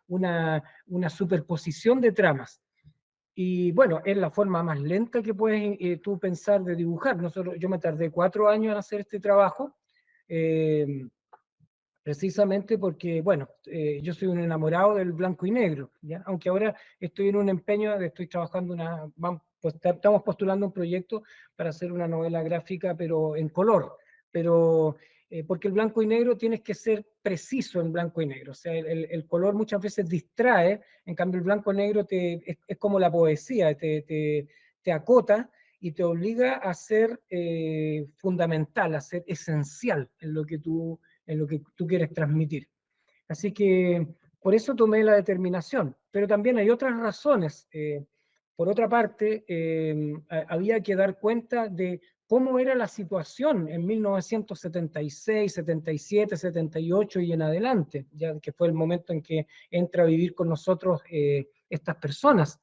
una superposición de tramas. Y bueno, es la forma más lenta que puedes tú pensar de dibujar. Yo me tardé 4 años en hacer este trabajo. Eh, Precisamente porque, bueno, yo soy un enamorado del blanco y negro, ¿ya? Aunque ahora estoy en un empeño, estoy trabajando pues, estamos postulando un proyecto para hacer una novela gráfica, pero en color, pero porque el blanco y negro tienes que ser preciso en blanco y negro, o sea, el color muchas veces distrae, en cambio el blanco y negro es como la poesía, te acota y te obliga a ser fundamental, a ser esencial en lo que tú quieres transmitir. Así que por eso tomé la determinación. Pero también hay otras razones. Por otra parte, había que dar cuenta de cómo era la situación en 1976, 77, 78 y en adelante, ya que fue el momento en que entra a vivir con nosotros estas personas.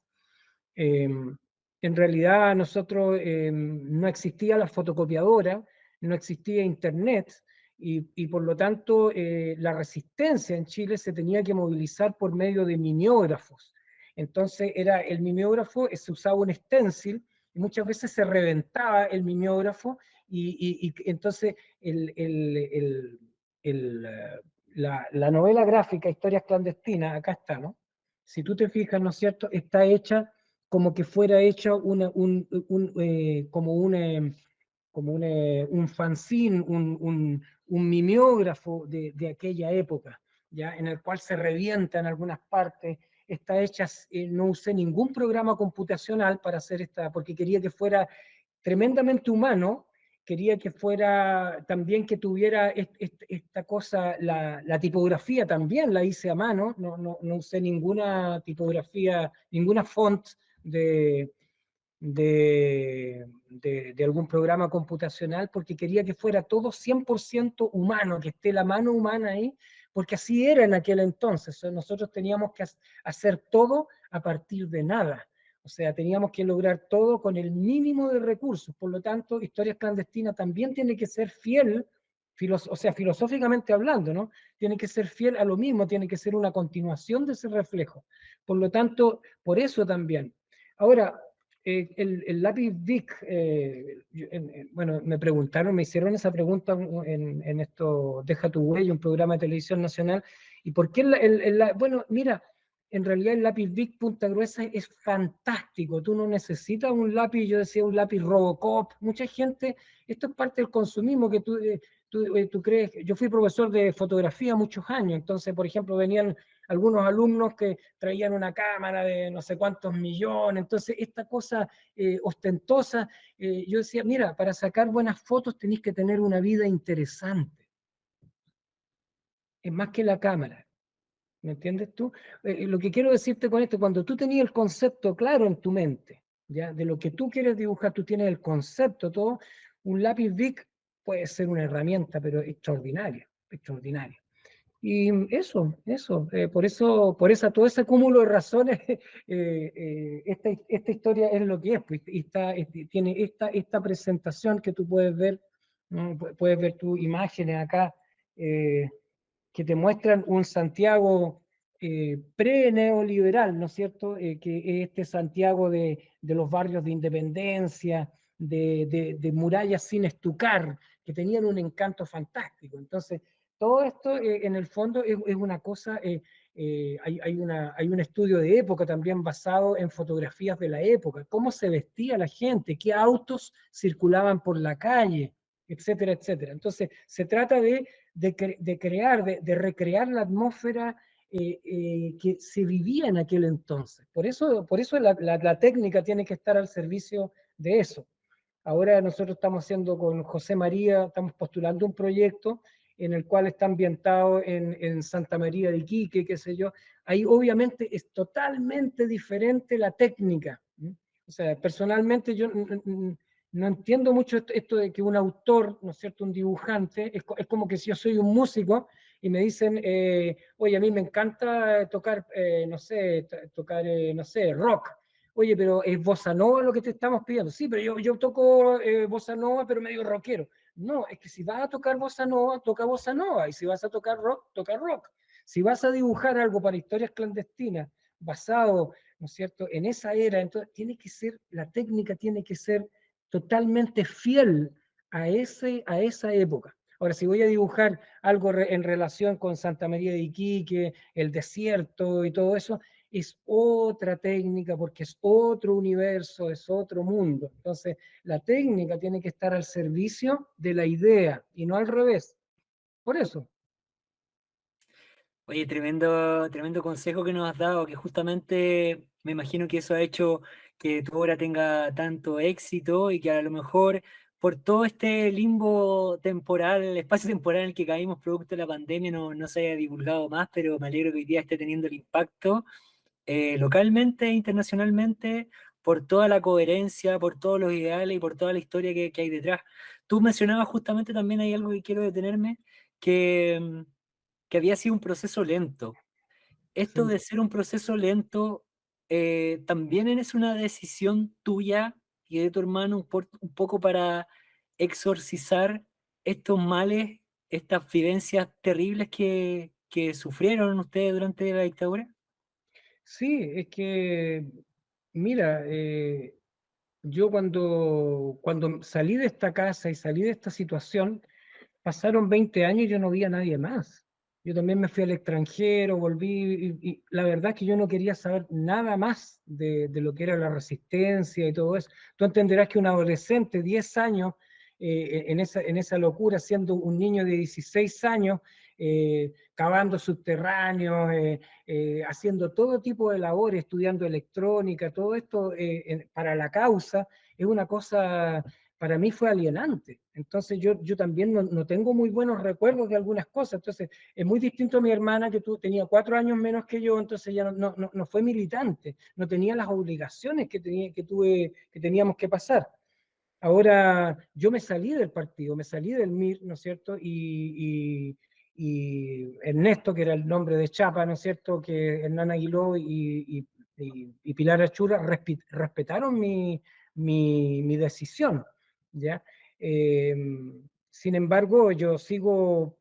En realidad nosotros no existía la fotocopiadora, no existía internet y por lo tanto la resistencia en Chile se tenía que movilizar por medio de mimeógrafos. Entonces era el mimeógrafo, se usaba un stencil y muchas veces se reventaba el mimeógrafo y entonces la novela gráfica Historias clandestinas, acá está, ¿no? Si tú te fijas, ¿no es cierto? Está hecha como que fuera hecho un fanzine, un mimeógrafo de aquella época, ¿ya? En el cual se revienta en algunas partes. Está hecha, no usé ningún programa computacional para hacer esta, porque quería que fuera tremendamente humano, quería que fuera también que tuviera esta cosa, la tipografía también la hice a mano, no usé ninguna tipografía, ninguna font de, de algún programa computacional, porque quería que fuera todo 100% humano, que esté la mano humana ahí, porque así era en aquel entonces. Nosotros teníamos que hacer todo a partir de nada. O sea, teníamos que lograr todo con el mínimo de recursos. Por lo tanto, Historias Clandestinas también tiene que ser fiel, o sea, filosóficamente hablando, ¿no? Tiene que ser fiel a lo mismo, tiene que ser una continuación de ese reflejo. Por lo tanto, por eso también. Ahora, el lápiz Bic, bueno, me preguntaron, me hicieron esa pregunta en esto, Deja tu huella, un programa de televisión nacional, y por qué bueno, mira, en realidad el lápiz Bic punta gruesa es fantástico, tú no necesitas un lápiz, yo decía un lápiz Robocop, mucha gente, esto es parte del consumismo que tú crees, yo fui profesor de fotografía muchos años, entonces, por ejemplo, venían algunos alumnos que traían una cámara de no sé cuántos millones, entonces esta cosa ostentosa, yo decía, mira, para sacar buenas fotos tenéis que tener una vida interesante, es más que la cámara. ¿Me entiendes tú? Lo que quiero decirte con esto, cuando tú tenías el concepto claro en tu mente, ¿ya? De lo que tú quieres dibujar, tú tienes el concepto, todo, un lápiz Bic puede ser una herramienta, pero extraordinaria, extraordinaria. Y por eso, todo ese cúmulo de razones, esta historia es lo que es, pues, y tiene esta presentación que tú puedes ver, ¿no? Puedes ver tus imágenes acá, eh, que te muestran un Santiago pre-neoliberal, ¿no es cierto? Que es este Santiago de los barrios de Independencia, de murallas sin estucar, que tenían un encanto fantástico. Entonces, todo esto en el fondo es una cosa, hay un estudio de época también basado en fotografías de la época, cómo se vestía la gente, qué autos circulaban por la calle, etcétera, etcétera. Entonces, se trata de crear, de recrear la atmósfera que se vivía en aquel entonces. Por eso la técnica tiene que estar al servicio de eso. Ahora nosotros estamos haciendo con José María, estamos postulando un proyecto en el cual está ambientado en Santa María de Iquique, qué sé yo. Ahí obviamente es totalmente diferente la técnica. O sea, personalmente yo no entiendo mucho esto de que un autor, ¿no es cierto?, un dibujante, es como que si yo soy un músico y me dicen, oye, a mí me encanta tocar, no sé, tocar, no sé, rock. Oye, pero es bossa nova lo que te estamos pidiendo. Sí, pero yo toco bossa nova, pero medio rockero. No, es que si vas a tocar bossa nova, toca bossa nova. Y si vas a tocar rock, toca rock. Si vas a dibujar algo para historias clandestinas, basado, ¿no es cierto?, en esa era, entonces tiene que ser, la técnica tiene que ser totalmente fiel a esa época. Ahora, si voy a dibujar algo en relación con Santa María de Iquique, el desierto y todo eso, es otra técnica porque es otro universo, es otro mundo. Entonces, la técnica tiene que estar al servicio de la idea y no al revés. Por eso. Oye, tremendo consejo que nos has dado, que justamente me imagino que eso ha hecho que tu obra tenga tanto éxito y que a lo mejor por todo este limbo temporal, el espacio temporal en el que caímos producto de la pandemia no se haya divulgado más, pero me alegro que hoy día esté teniendo el impacto localmente e internacionalmente por toda la coherencia, por todos los ideales y por toda la historia que hay detrás. Tú mencionabas justamente también, hay algo que quiero detenerme, que había sido un proceso lento. Esto Sí. de ser un proceso lento, ¿también es una decisión tuya y de tu hermano un poco para exorcizar estos males, estas vivencias terribles que sufrieron ustedes durante la dictadura? Sí, es que, mira, yo cuando salí de esta casa y salí de esta situación, pasaron 20 años y yo no vi a nadie más. Yo también me fui al extranjero, volví, y la verdad es que yo no quería saber nada más de lo que era la resistencia y todo eso. Tú entenderás que un adolescente, 10 años, en esa locura, siendo un niño de 16 años, cavando subterráneos, haciendo todo tipo de labores, estudiando electrónica, todo esto para la causa, es una cosa, para mí fue alienante. Entonces yo también no tengo muy buenos recuerdos de algunas cosas. Entonces es muy distinto a mi hermana, que tenía 4 años menos que yo, entonces ya no fue militante, no tenía las obligaciones que teníamos que pasar. Ahora, yo me salí del partido, me salí del MIR, ¿no es cierto? Y Ernesto, que era el nombre de Chapa, ¿no es cierto? Que Hernán Aguiló y Pilar Achurra respetaron mi decisión, ¿ya? Eh, Sin embargo, yo sigo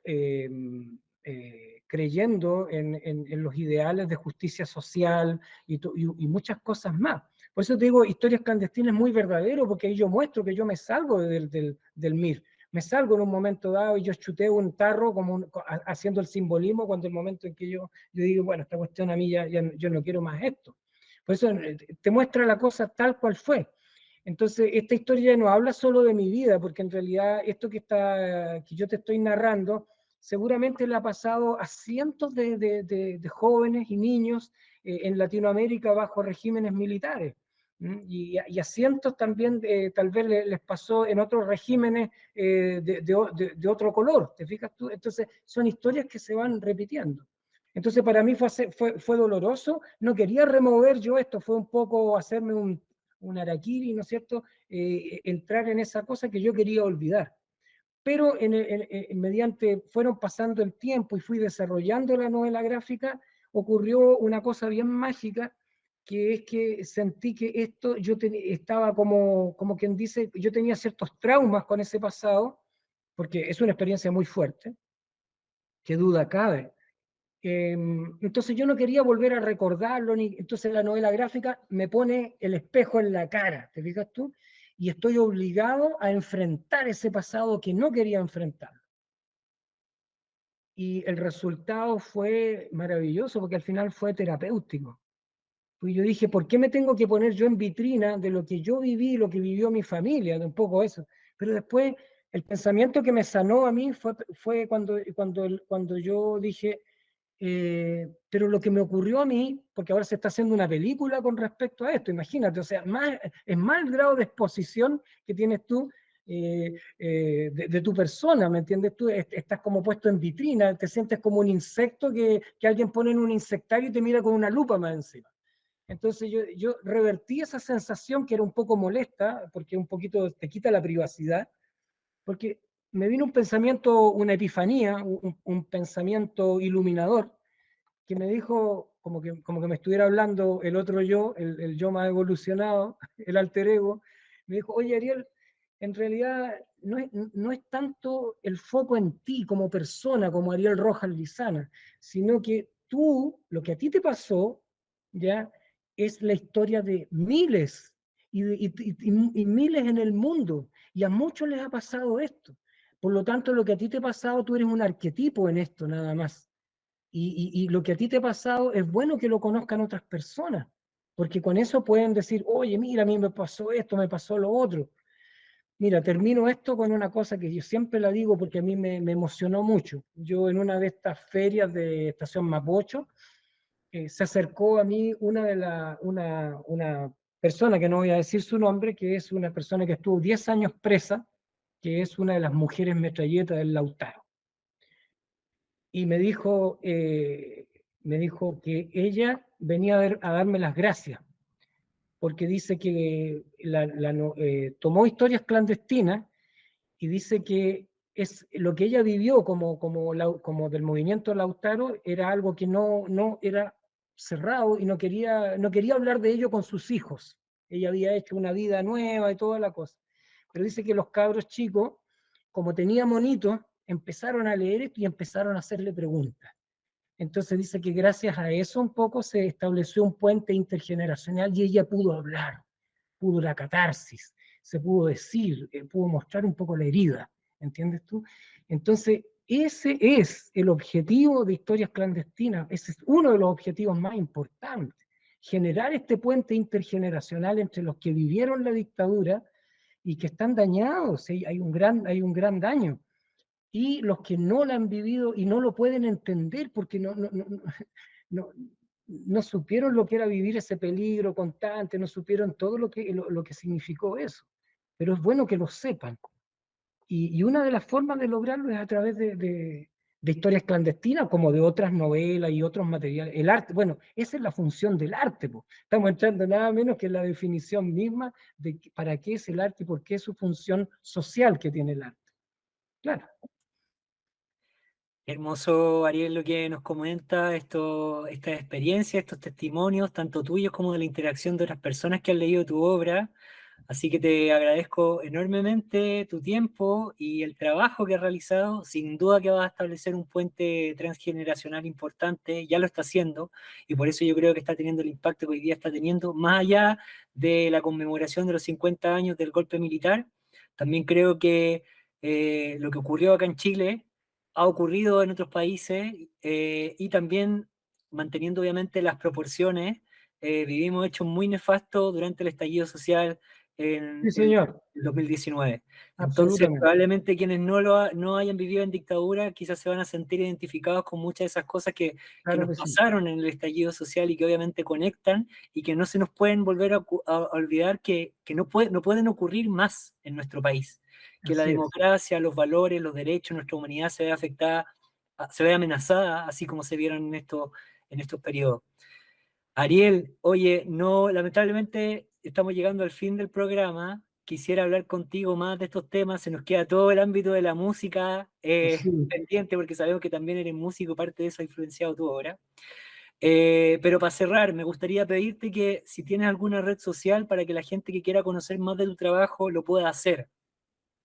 creyendo en los ideales de justicia social y muchas cosas más. Por eso te digo, Historias Clandestinas es muy verdadero, porque ahí yo muestro que yo me salgo del MIR. Me salgo en un momento dado y yo chuteo un tarro haciendo el simbolismo, cuando el momento en que yo digo, bueno, esta cuestión a mí yo no quiero más esto. Por eso te muestra la cosa tal cual fue. Entonces, esta historia no habla solo de mi vida, porque en realidad esto que yo te estoy narrando, seguramente le ha pasado a cientos de jóvenes y niños en Latinoamérica bajo regímenes militares. Y a cientos también tal vez les pasó en otros regímenes de otro color, ¿te fijas tú? Entonces son historias que se van repitiendo. Entonces para mí fue doloroso, no quería remover yo esto, fue un poco hacerme un harakiri, ¿no es cierto? Entrar en esa cosa que yo quería olvidar. Pero mediante fueron pasando el tiempo y fui desarrollando la novela gráfica, ocurrió una cosa bien mágica, que es que sentí que esto, estaba como quien dice, yo tenía ciertos traumas con ese pasado, porque es una experiencia muy fuerte, que duda cabe. Entonces yo no quería volver a recordarlo, entonces la novela gráfica me pone el espejo en la cara, ¿te fijas tú? Y estoy obligado a enfrentar ese pasado que no quería enfrentar. Y el resultado fue maravilloso, porque al final fue terapéutico. Pues yo dije, ¿por qué me tengo que poner yo en vitrina de lo que yo viví, lo que vivió mi familia? De un poco eso. Pero después, el pensamiento que me sanó a mí fue cuando yo dije, pero lo que me ocurrió a mí, porque ahora se está haciendo una película con respecto a esto, imagínate, o sea, es más el grado de exposición que tienes tú de tu persona, ¿me entiendes? Tú estás como puesto en vitrina, te sientes como un insecto que alguien pone en un insectario y te mira con una lupa más encima. Entonces yo revertí esa sensación que era un poco molesta, porque un poquito te quita la privacidad, porque me vino un pensamiento, una epifanía, un pensamiento iluminador, que me dijo, como que me estuviera hablando el otro yo, el yo más evolucionado, el alter ego, me dijo, oye Ariel, en realidad no es tanto el foco en ti como persona, como Ariel Rojas Lizana, sino que tú, lo que a ti te pasó, ya, es la historia de miles y miles en el mundo, y a muchos les ha pasado esto. Por lo tanto, lo que a ti te ha pasado, tú eres un arquetipo en esto nada más. Y lo que a ti te ha pasado es bueno que lo conozcan otras personas, porque con eso pueden decir, oye, mira, a mí me pasó esto, me pasó lo otro. Mira, termino esto con una cosa que yo siempre la digo porque a mí me emocionó mucho. Yo en una de estas ferias de Estación Mapocho, se acercó a mí una persona, que no voy a decir su nombre, que es una persona que estuvo 10 años presa, que es una de las mujeres metralletas del Lautaro. Y me dijo que ella venía a darme las gracias, porque dice que tomó Historias Clandestinas y dice que es lo que ella vivió como del movimiento Lautaro, era algo que no era cerrado y no quería hablar de ello con sus hijos. Ella había hecho una vida nueva y toda la cosa. Pero dice que los cabros chicos, como tenía monitos, empezaron a leer esto y empezaron a hacerle preguntas. Entonces dice que gracias a eso un poco se estableció un puente intergeneracional y ella pudo hablar, pudo la catarsis, se pudo decir, pudo mostrar un poco la herida, ¿entiendes tú? Entonces, ese es el objetivo de Historias Clandestinas, ese es uno de los objetivos más importantes, generar este puente intergeneracional entre los que vivieron la dictadura y que están dañados, hay un gran daño, y los que no la han vivido y no lo pueden entender porque no, no supieron lo que era vivir ese peligro constante, no supieron todo lo que significó eso. Pero es bueno que lo sepan. Y una de las formas de lograrlo es a través de historias clandestinas, como de otras novelas y otros materiales. El arte, bueno, esa es la función del arte. Po. Estamos entrando nada menos que en la definición misma de para qué es el arte y por qué es su función social que tiene el arte. Claro. Hermoso, Ariel, lo que nos comenta, estas experiencias, estos testimonios, tanto tuyos como de la interacción de otras personas que han leído tu obra. Así que te agradezco enormemente tu tiempo y el trabajo que has realizado. Sin duda que vas a establecer un puente transgeneracional importante, ya lo está haciendo, y por eso yo creo que está teniendo el impacto que hoy día está teniendo, más allá de la conmemoración de los 50 años del golpe militar. También creo que lo que ocurrió acá en Chile ha ocurrido en otros países y también manteniendo obviamente las proporciones. Vivimos hechos muy nefastos durante el estallido social Sí, en señor. el 2019. Entonces, Absolutamente. probablemente quienes no hayan vivido en dictadura quizás se van a sentir identificados con muchas de esas cosas que Claro nos que sí. pasaron en el estallido social y que obviamente conectan y que no se nos pueden volver a olvidar que no pueden ocurrir más en nuestro país. Que la Así es. democracia, los valores, los derechos, nuestra humanidad se ve afectada, se ve amenazada, así como se vieron en estos periodos. Ariel, oye, no, lamentablemente estamos llegando al fin del programa. Quisiera hablar contigo más de estos temas. Se nos queda todo el ámbito de la música Sí, pendiente, porque sabemos que también eres músico, parte de eso ha influenciado tu obra. Pero para cerrar, me gustaría pedirte que si tienes alguna red social para que la gente que quiera conocer más de tu trabajo lo pueda hacer.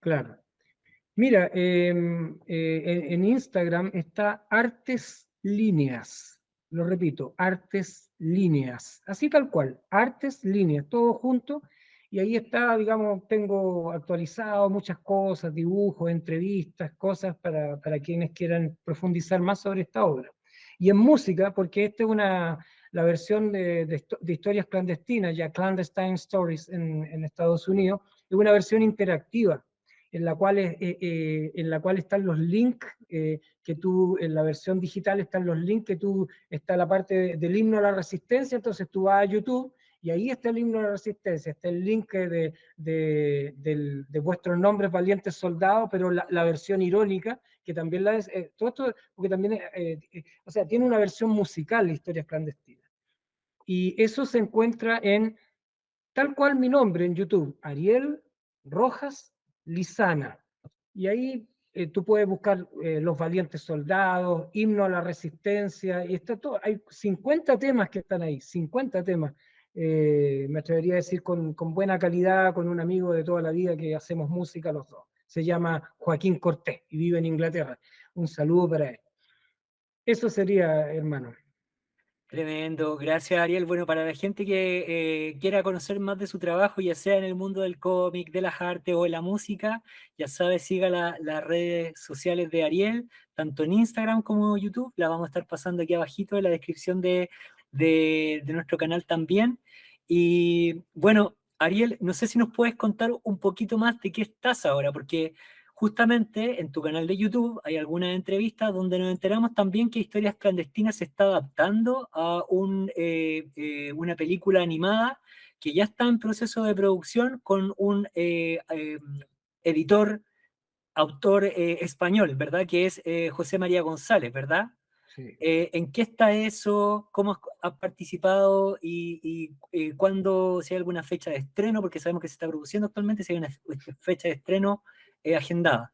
claro. Mira, en Instagram está Artes Líneas. Lo repito, Artes Líneas. Así tal cual, Artes Líneas, todo junto. Y ahí está, digamos, tengo actualizado muchas cosas, dibujos, entrevistas, cosas para quienes quieran profundizar más sobre esta obra. Y en música, porque esta es la versión de historias clandestinas, ya Clandestine Stories en Estados Unidos, es una versión interactiva en la cual están los links que tú, en la versión digital están los links que tú, está la parte del himno a la resistencia, entonces tú vas a YouTube y ahí está el himno a la resistencia, está el link de vuestros nombres valientes soldados, pero la versión irónica, que también la es, todo esto, porque también, o sea, tiene una versión musical de Historias Clandestinas. Y eso se encuentra en tal cual mi nombre en YouTube, Ariel Rojas Lizana. Y ahí tú puedes buscar Los Valientes Soldados, Himno a la Resistencia, y está todo. Hay 50 temas que están ahí, 50 temas. Me atrevería a decir con buena calidad, con un amigo de toda la vida que hacemos música los dos. Se llama Joaquín Cortés y vive en Inglaterra. Un saludo para él. Eso sería, hermano. Tremendo, gracias Ariel. Bueno, para la gente que quiera conocer más de su trabajo, ya sea en el mundo del cómic, de las artes o de la música, ya sabe, siga las redes sociales de Ariel, tanto en Instagram como en YouTube. La vamos a estar pasando aquí abajito en la descripción de nuestro canal también. Y bueno, Ariel, no sé si nos puedes contar un poquito más de qué estás ahora, porque justamente en tu canal de YouTube hay algunas entrevistas donde nos enteramos también que Historias Clandestinas se está adaptando a una película animada que ya está en proceso de producción con un editor, autor español, ¿verdad? Que es José María González, ¿verdad? Sí. ¿En qué está eso? ¿Cómo has participado? ¿Cuándo, si hay alguna fecha de estreno? Porque sabemos que se está produciendo actualmente, si hay una fecha de estreno agendada.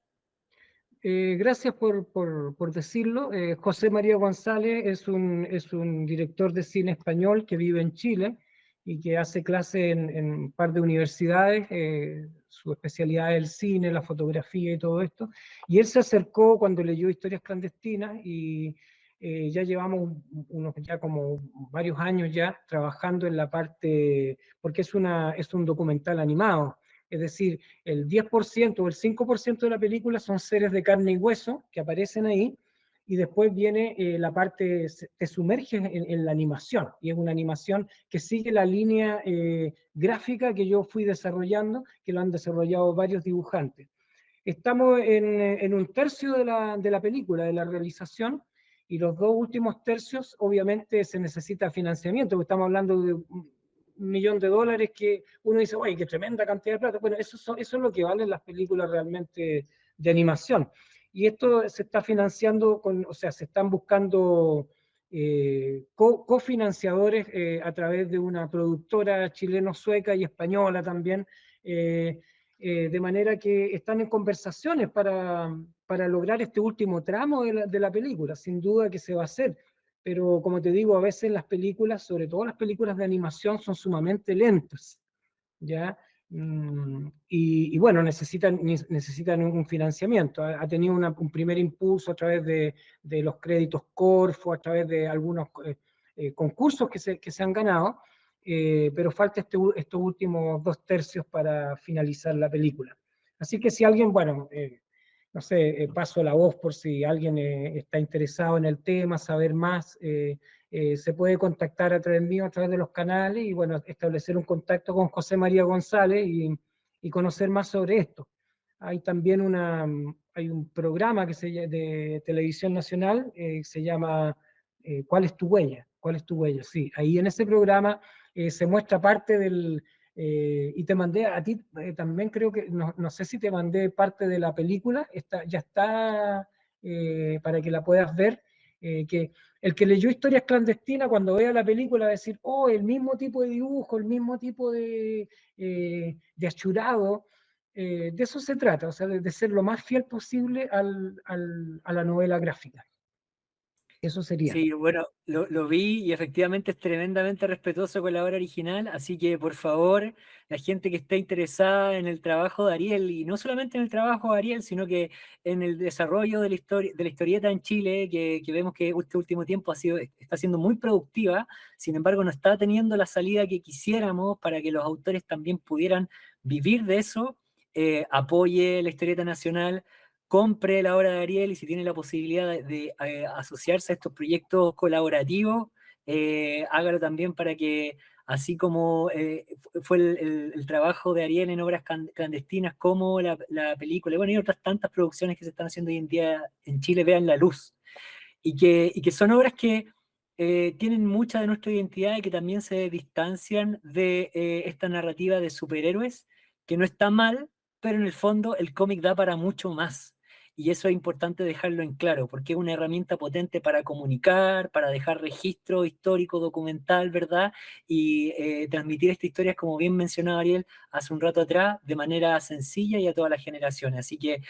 Gracias por decirlo. José María González es un director de cine español que vive en Chile y que hace clase en un par de universidades. Su especialidad es el cine, la fotografía y todo esto. Y él se acercó cuando leyó Historias Clandestinas y ya llevamos unos ya como varios años ya trabajando en la parte, porque es un documental animado. Es decir, el 10% o el 5% de la película son seres de carne y hueso que aparecen ahí, y después viene la parte, te sumerges en la animación, y es una animación que sigue la línea gráfica que yo fui desarrollando, que lo han desarrollado varios dibujantes. Estamos en un tercio de la película, de la realización, y los dos últimos tercios obviamente se necesita financiamiento, porque estamos hablando de $1.000.000 que uno dice, oye, qué tremenda cantidad de plata. Bueno, eso es lo que valen las películas realmente de animación. Y esto se está financiando, o sea, se están buscando cofinanciadores a través de una productora chileno-sueca y española también, de manera que están en conversaciones para lograr este último tramo de la película. Sin duda que se va a hacer, pero como te digo, a veces las películas, sobre todo las películas de animación, son sumamente lentas, ¿ya? Y bueno, necesitan un financiamiento. Ha tenido un primer impulso a través de los créditos Corfo, a través de algunos concursos que se han ganado, pero falta estos últimos 2 tercios para finalizar la película. Así que si alguien, bueno, no sé, paso la voz por si alguien está interesado en el tema, saber más, se puede contactar a través mío, a través de los canales, y bueno, establecer un contacto con José María González y conocer más sobre esto. Hay también hay un programa de televisión nacional, se llama ¿Cuál es tu huella? ¿Cuál es tu huella? Sí, ahí en ese programa se muestra parte y te mandé a ti también, creo que, no sé si te mandé parte de la película, ya está para que la puedas ver, que el que leyó Historias Clandestinas, cuando vea la película, va a decir, oh, el mismo tipo de dibujo, el mismo tipo de achurado. De eso se trata, o sea, de ser lo más fiel posible a la novela gráfica. Eso sería. Sí, bueno, lo vi y efectivamente es tremendamente respetuoso con la obra original, así que por favor, la gente que esté interesada en el trabajo de Ariel, y no solamente en el trabajo de Ariel, sino que en el desarrollo de la historieta en Chile, que vemos que este último tiempo está siendo muy productiva, sin embargo no está teniendo la salida que quisiéramos para que los autores también pudieran vivir de eso, apoye la historieta nacional, compre la obra de Ariel, y si tiene la posibilidad de asociarse a estos proyectos colaborativos, hágalo también para que, así como fue el trabajo de Ariel en obras clandestinas, como la película, y bueno, y otras tantas producciones que se están haciendo hoy en día en Chile, vean la luz. Y que son obras que tienen mucha de nuestra identidad y que también se distancian de esta narrativa de superhéroes, que no está mal, pero en el fondo el cómic da para mucho más. Y eso es importante dejarlo en claro, porque es una herramienta potente para comunicar, para dejar registro histórico, documental, ¿verdad? Y transmitir estas historias, como bien mencionaba Ariel hace un rato atrás, de manera sencilla y a todas las generaciones. Así que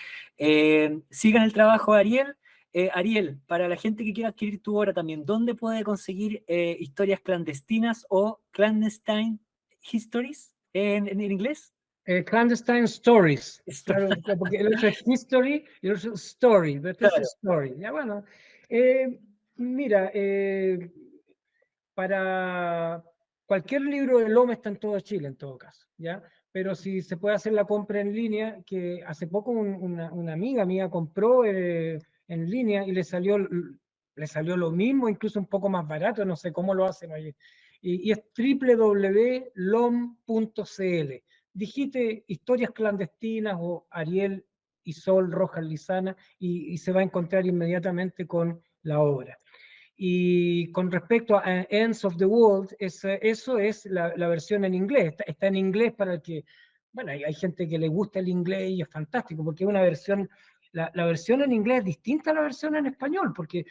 sigan el trabajo de Ariel. Ariel, para la gente que quiera adquirir tu obra también, ¿dónde puede conseguir historias clandestinas o clandestine histories en inglés? Clandestine Stories, Esto, claro, porque el otro es History y el otro es Story, pero este es claro. Story. Ya bueno, mira, para cualquier libro de Loma está en todo Chile, en todo caso, ¿ya? Pero si se puede hacer la compra en línea, que hace poco una amiga mía compró en línea y le salió lo mismo, incluso un poco más barato, no sé cómo lo hacen allí. Y es www.lom.cl. Digite Historias Clandestinas o Ariel y Sol Rojas Lizana y se va a encontrar inmediatamente con la obra. Y con respecto a Ends of the World, eso es la versión en inglés. Está en inglés para el que, bueno, hay gente que le gusta el inglés y es fantástico, porque es una versión, la versión en inglés es distinta a la versión en español, porque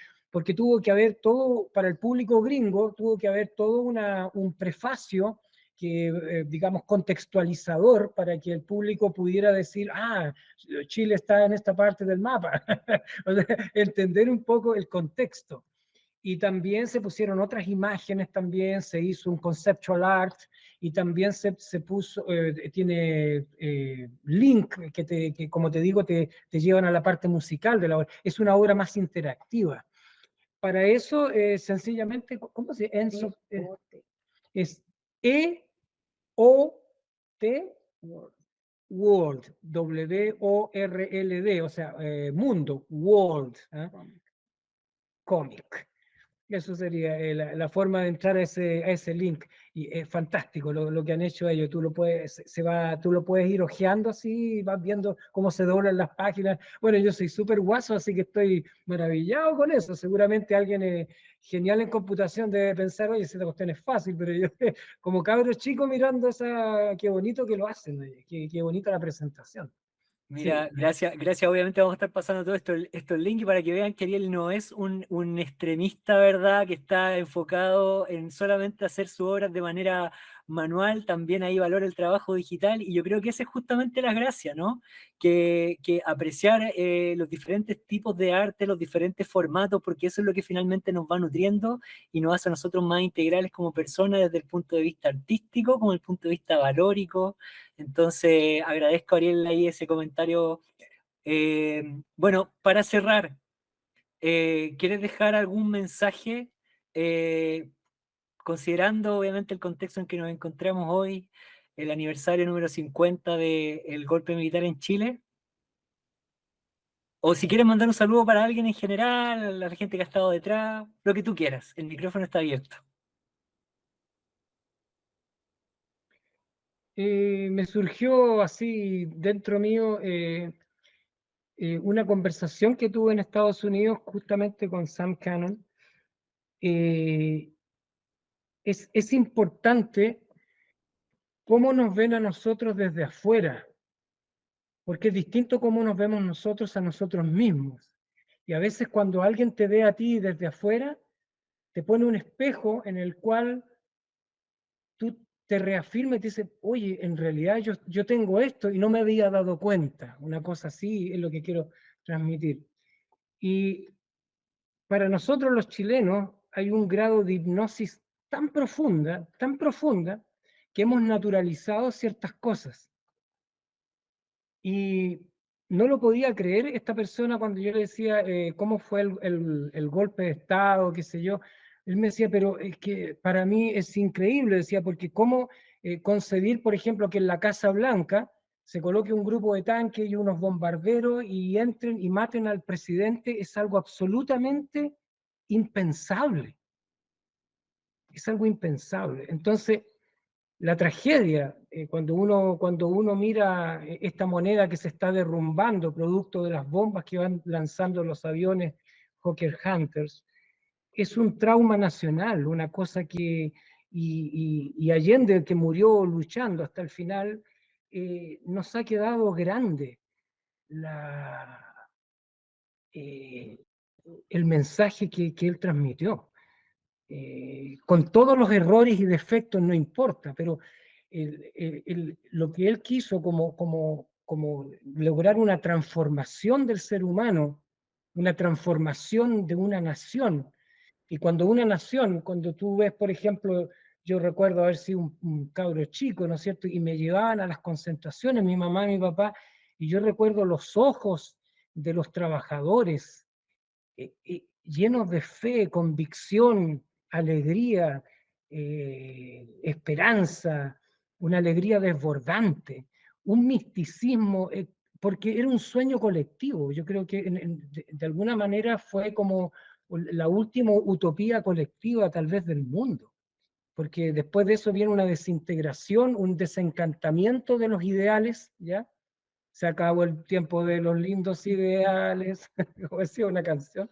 tuvo que haber todo, para el público gringo, tuvo que haber todo un prefacio digamos, contextualizador para que el público pudiera decir, Chile está en esta parte del mapa. O sea, entender un poco el contexto. Y también se pusieron otras imágenes, también se hizo un conceptual art, y también se puso, tiene link que, como te digo, te llevan a la parte musical de la obra. Es una obra más interactiva. Para eso, sencillamente, ¿cómo se dice? Es E-O-T, World, W-O-R-L-D, o sea, mundo, world, comic. Eso sería la forma de entrar a ese link. Y es fantástico lo que han hecho ellos. Tú lo puedes, tú lo puedes ir hojeando así, y vas viendo cómo se doblan las páginas. Bueno, yo soy súper guaso, así que estoy maravillado con eso. Seguramente alguien genial en computación debe pensar, oye, esta cuestión es fácil, pero yo como cabro chico mirando qué bonito que lo hacen, qué bonita la presentación. Mira, Sí. gracias. Obviamente vamos a estar pasando todo estos links para que vean que Ariel no es un extremista, ¿verdad? Que está enfocado en solamente hacer sus obras de manera manual. También ahí valora el trabajo digital, y yo creo que esa es justamente la gracia, ¿no? Que apreciar los diferentes tipos de arte, los diferentes formatos, porque eso es lo que finalmente nos va nutriendo y nos hace a nosotros más integrales como personas desde el punto de vista artístico, como el punto de vista valórico. Entonces, agradezco a Ariel ahí ese comentario. Bueno, para cerrar, ¿quieres dejar algún mensaje? Considerando obviamente el contexto en que nos encontramos hoy, el aniversario número 50 del golpe militar en Chile. O si quieres mandar un saludo para alguien en general, a la gente que ha estado detrás, lo que tú quieras. El micrófono está abierto. Me surgió así dentro mío una conversación que tuve en Estados Unidos justamente con Sam Cannon. Es importante cómo nos ven a nosotros desde afuera, porque es distinto cómo nos vemos nosotros a nosotros mismos. Y a veces cuando alguien te ve a ti desde afuera, te pone un espejo en el cual tú te reafirmas y te dices, oye, en realidad yo tengo esto y no me había dado cuenta. Una cosa así es lo que quiero transmitir. Y para nosotros los chilenos hay un grado de hipnosis tan profunda, que hemos naturalizado ciertas cosas. Y no lo podía creer esta persona cuando yo le decía cómo fue el golpe de Estado, qué sé yo. Él me decía, pero es que para mí es increíble, decía, porque cómo concebir, por ejemplo, que en la Casa Blanca se coloque un grupo de tanques y unos bombarderos y entren y maten al presidente, es algo absolutamente impensable. Es algo impensable. Entonces, la tragedia, cuando uno mira esta moneda que se está derrumbando, producto de las bombas que van lanzando los aviones Hawker Hunters, es un trauma nacional, una cosa que, y Allende, que murió luchando hasta el final, nos ha quedado grande eh, el mensaje que él transmitió. Con todos los errores y defectos, no importa, pero lo que él quiso como lograr una transformación del ser humano, una transformación de una nación. Y cuando una nación, cuando tú ves, por ejemplo, yo recuerdo haber sido un cabro chico, ¿no es cierto? Y me llevaban a las concentraciones, mi mamá y mi papá, y yo recuerdo los ojos de los trabajadores llenos de fe, convicción, alegría, esperanza, una alegría desbordante, un misticismo, porque era un sueño colectivo. Yo creo que de alguna manera fue como la última utopía colectiva tal vez del mundo, porque después de eso viene una desintegración, un desencantamiento de los ideales, ¿ya? Se acabó el tiempo de los lindos ideales, como decía una canción.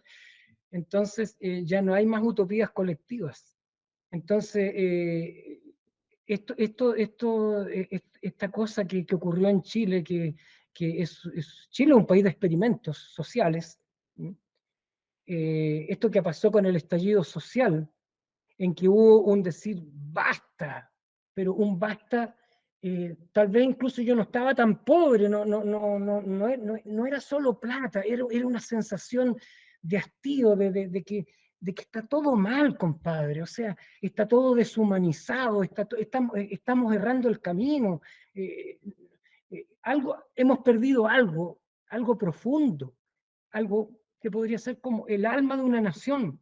Entonces ya no hay más utopías colectivas. Entonces, esta cosa que ocurrió en Chile, Chile es un país de experimentos sociales, esto que pasó con el estallido social, en que hubo un decir, basta, pero un basta, tal vez incluso yo no estaba tan pobre, no era solo plata, era una sensación de hastío, de que está todo mal, compadre, o sea, está todo deshumanizado, estamos errando el camino, hemos perdido algo profundo, algo que podría ser como el alma de una nación.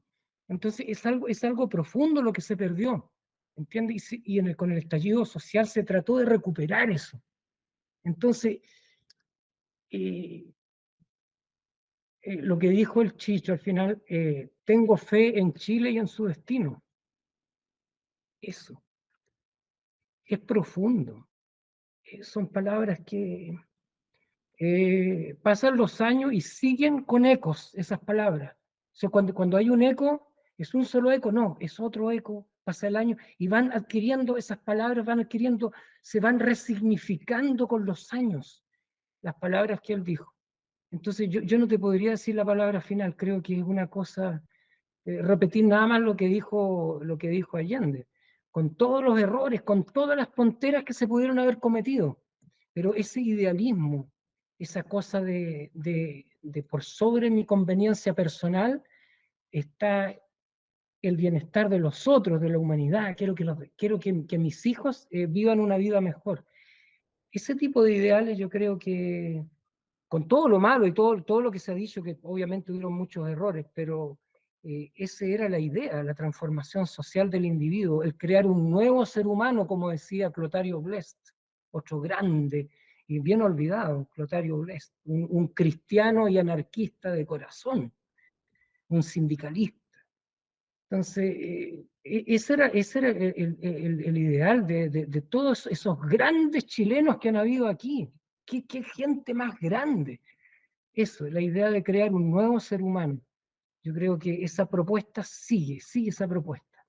Entonces es algo profundo lo que se perdió, ¿entiendes? Con el estallido social se trató de recuperar eso. Entonces, lo que dijo el Chicho al final, tengo fe en Chile y en su destino. Eso es profundo. Son palabras que pasan los años y siguen con ecos esas palabras. O sea, cuando hay un eco, es un solo eco, no, es otro eco, pasa el año y van adquiriendo esas palabras, se van resignificando con los años las palabras que él dijo. Entonces yo no te podría decir la palabra final, creo que es una cosa, repetir nada más lo que dijo Allende, con todos los errores, con todas las tonteras que se pudieron haber cometido, pero ese idealismo, esa cosa de por sobre mi conveniencia personal, está el bienestar de los otros, de la humanidad, quiero que mis hijos vivan una vida mejor. Ese tipo de ideales yo creo que, con todo lo malo y todo lo que se ha dicho, que obviamente hubieron muchos errores, pero esa era la idea, la transformación social del individuo, el crear un nuevo ser humano, como decía Clotario Blest, otro grande y bien olvidado, Clotario Blest, un cristiano y anarquista de corazón, un sindicalista. Entonces, ese era el ideal de todos esos grandes chilenos que han habido aquí. ¿Qué gente más grande? Eso, la idea de crear un nuevo ser humano. Yo creo que esa propuesta sigue esa propuesta.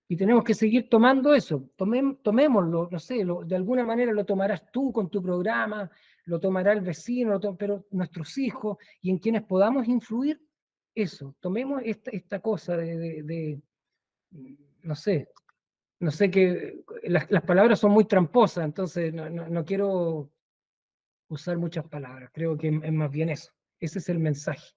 Y tenemos que seguir tomando eso. Tomémoslo, no sé, de alguna manera lo tomarás tú con tu programa, lo tomará el vecino, pero nuestros hijos y en quienes podamos influir, eso. Tomemos esta cosa no sé, que las palabras son muy tramposas, entonces no quiero usar muchas palabras. Creo que es más bien eso. Ese es el mensaje.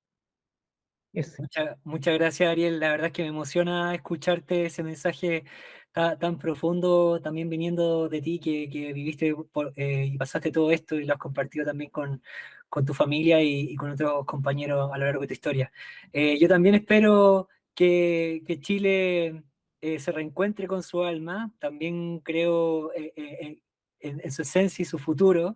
Muchas gracias, Ariel. La verdad es que me emociona escucharte ese mensaje tan profundo, también viniendo de ti, que viviste y pasaste todo esto y lo has compartido también con tu familia y con otros compañeros a lo largo de tu historia. Yo también espero que Chile se reencuentre con su alma. También creo en su esencia y su futuro.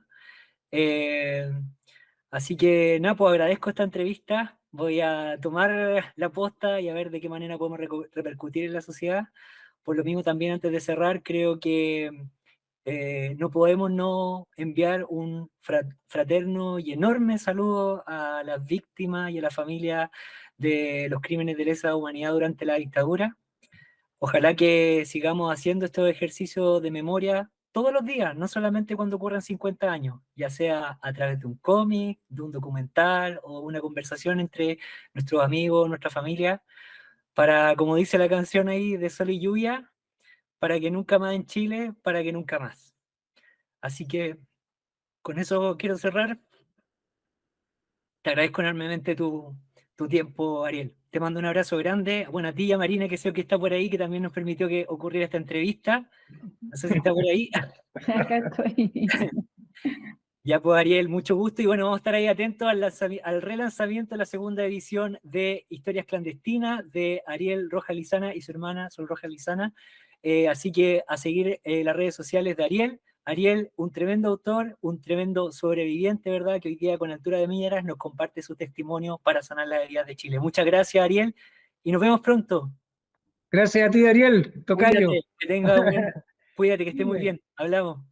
Así que nada, pues agradezco esta entrevista. Voy a tomar la posta y a ver de qué manera podemos repercutir en la sociedad. Por lo mismo, también antes de cerrar, creo que no podemos no enviar un fraterno y enorme saludo a las víctimas y a la familia de los crímenes de lesa humanidad durante la dictadura. Ojalá que sigamos haciendo estos ejercicios de memoria todos los días, no solamente cuando ocurran 50 años, ya sea a través de un cómic, de un documental o una conversación entre nuestros amigos, nuestra familia, para, como dice la canción ahí de Sol y Lluvia, para que nunca más en Chile, para que nunca más. Así que con eso quiero cerrar. Te agradezco enormemente tu tiempo, Ariel. Te mando un abrazo grande. Bueno, a ti y a Marina, que sé que está por ahí, que también nos permitió que ocurriera esta entrevista. No sé si está por ahí. Acá estoy. Ya pues, Ariel, mucho gusto. Y bueno, vamos a estar ahí atentos al relanzamiento de la segunda edición de Historias Clandestinas de Ariel Rojas Lizana y su hermana Sol Rojas Lizana. Así que a seguir las redes sociales de Ariel. Ariel, un tremendo autor, un tremendo sobreviviente, ¿verdad? Que hoy día con Altura de Miras nos comparte su testimonio para sanar las heridas de Chile. Muchas gracias, Ariel, y nos vemos pronto. Gracias a ti, Ariel, tocayo. Cuídate, que esté muy bien. Hablamos.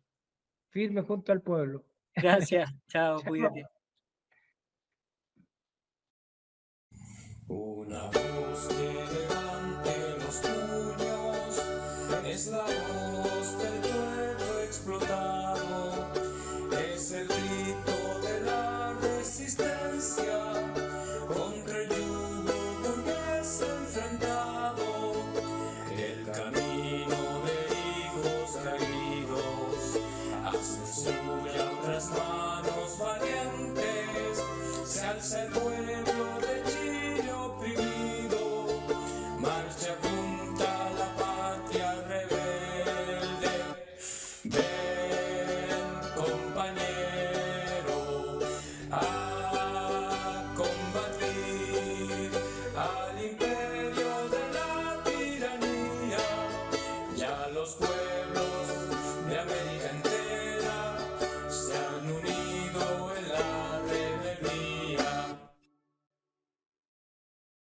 Firme junto al pueblo. Gracias, chao, cuídate. Una voz que levante los puños es la voz del pueblo explotado, es el grito de la resistencia contra el yugo burgués enfrentado, el camino de hijos caídos. imperio.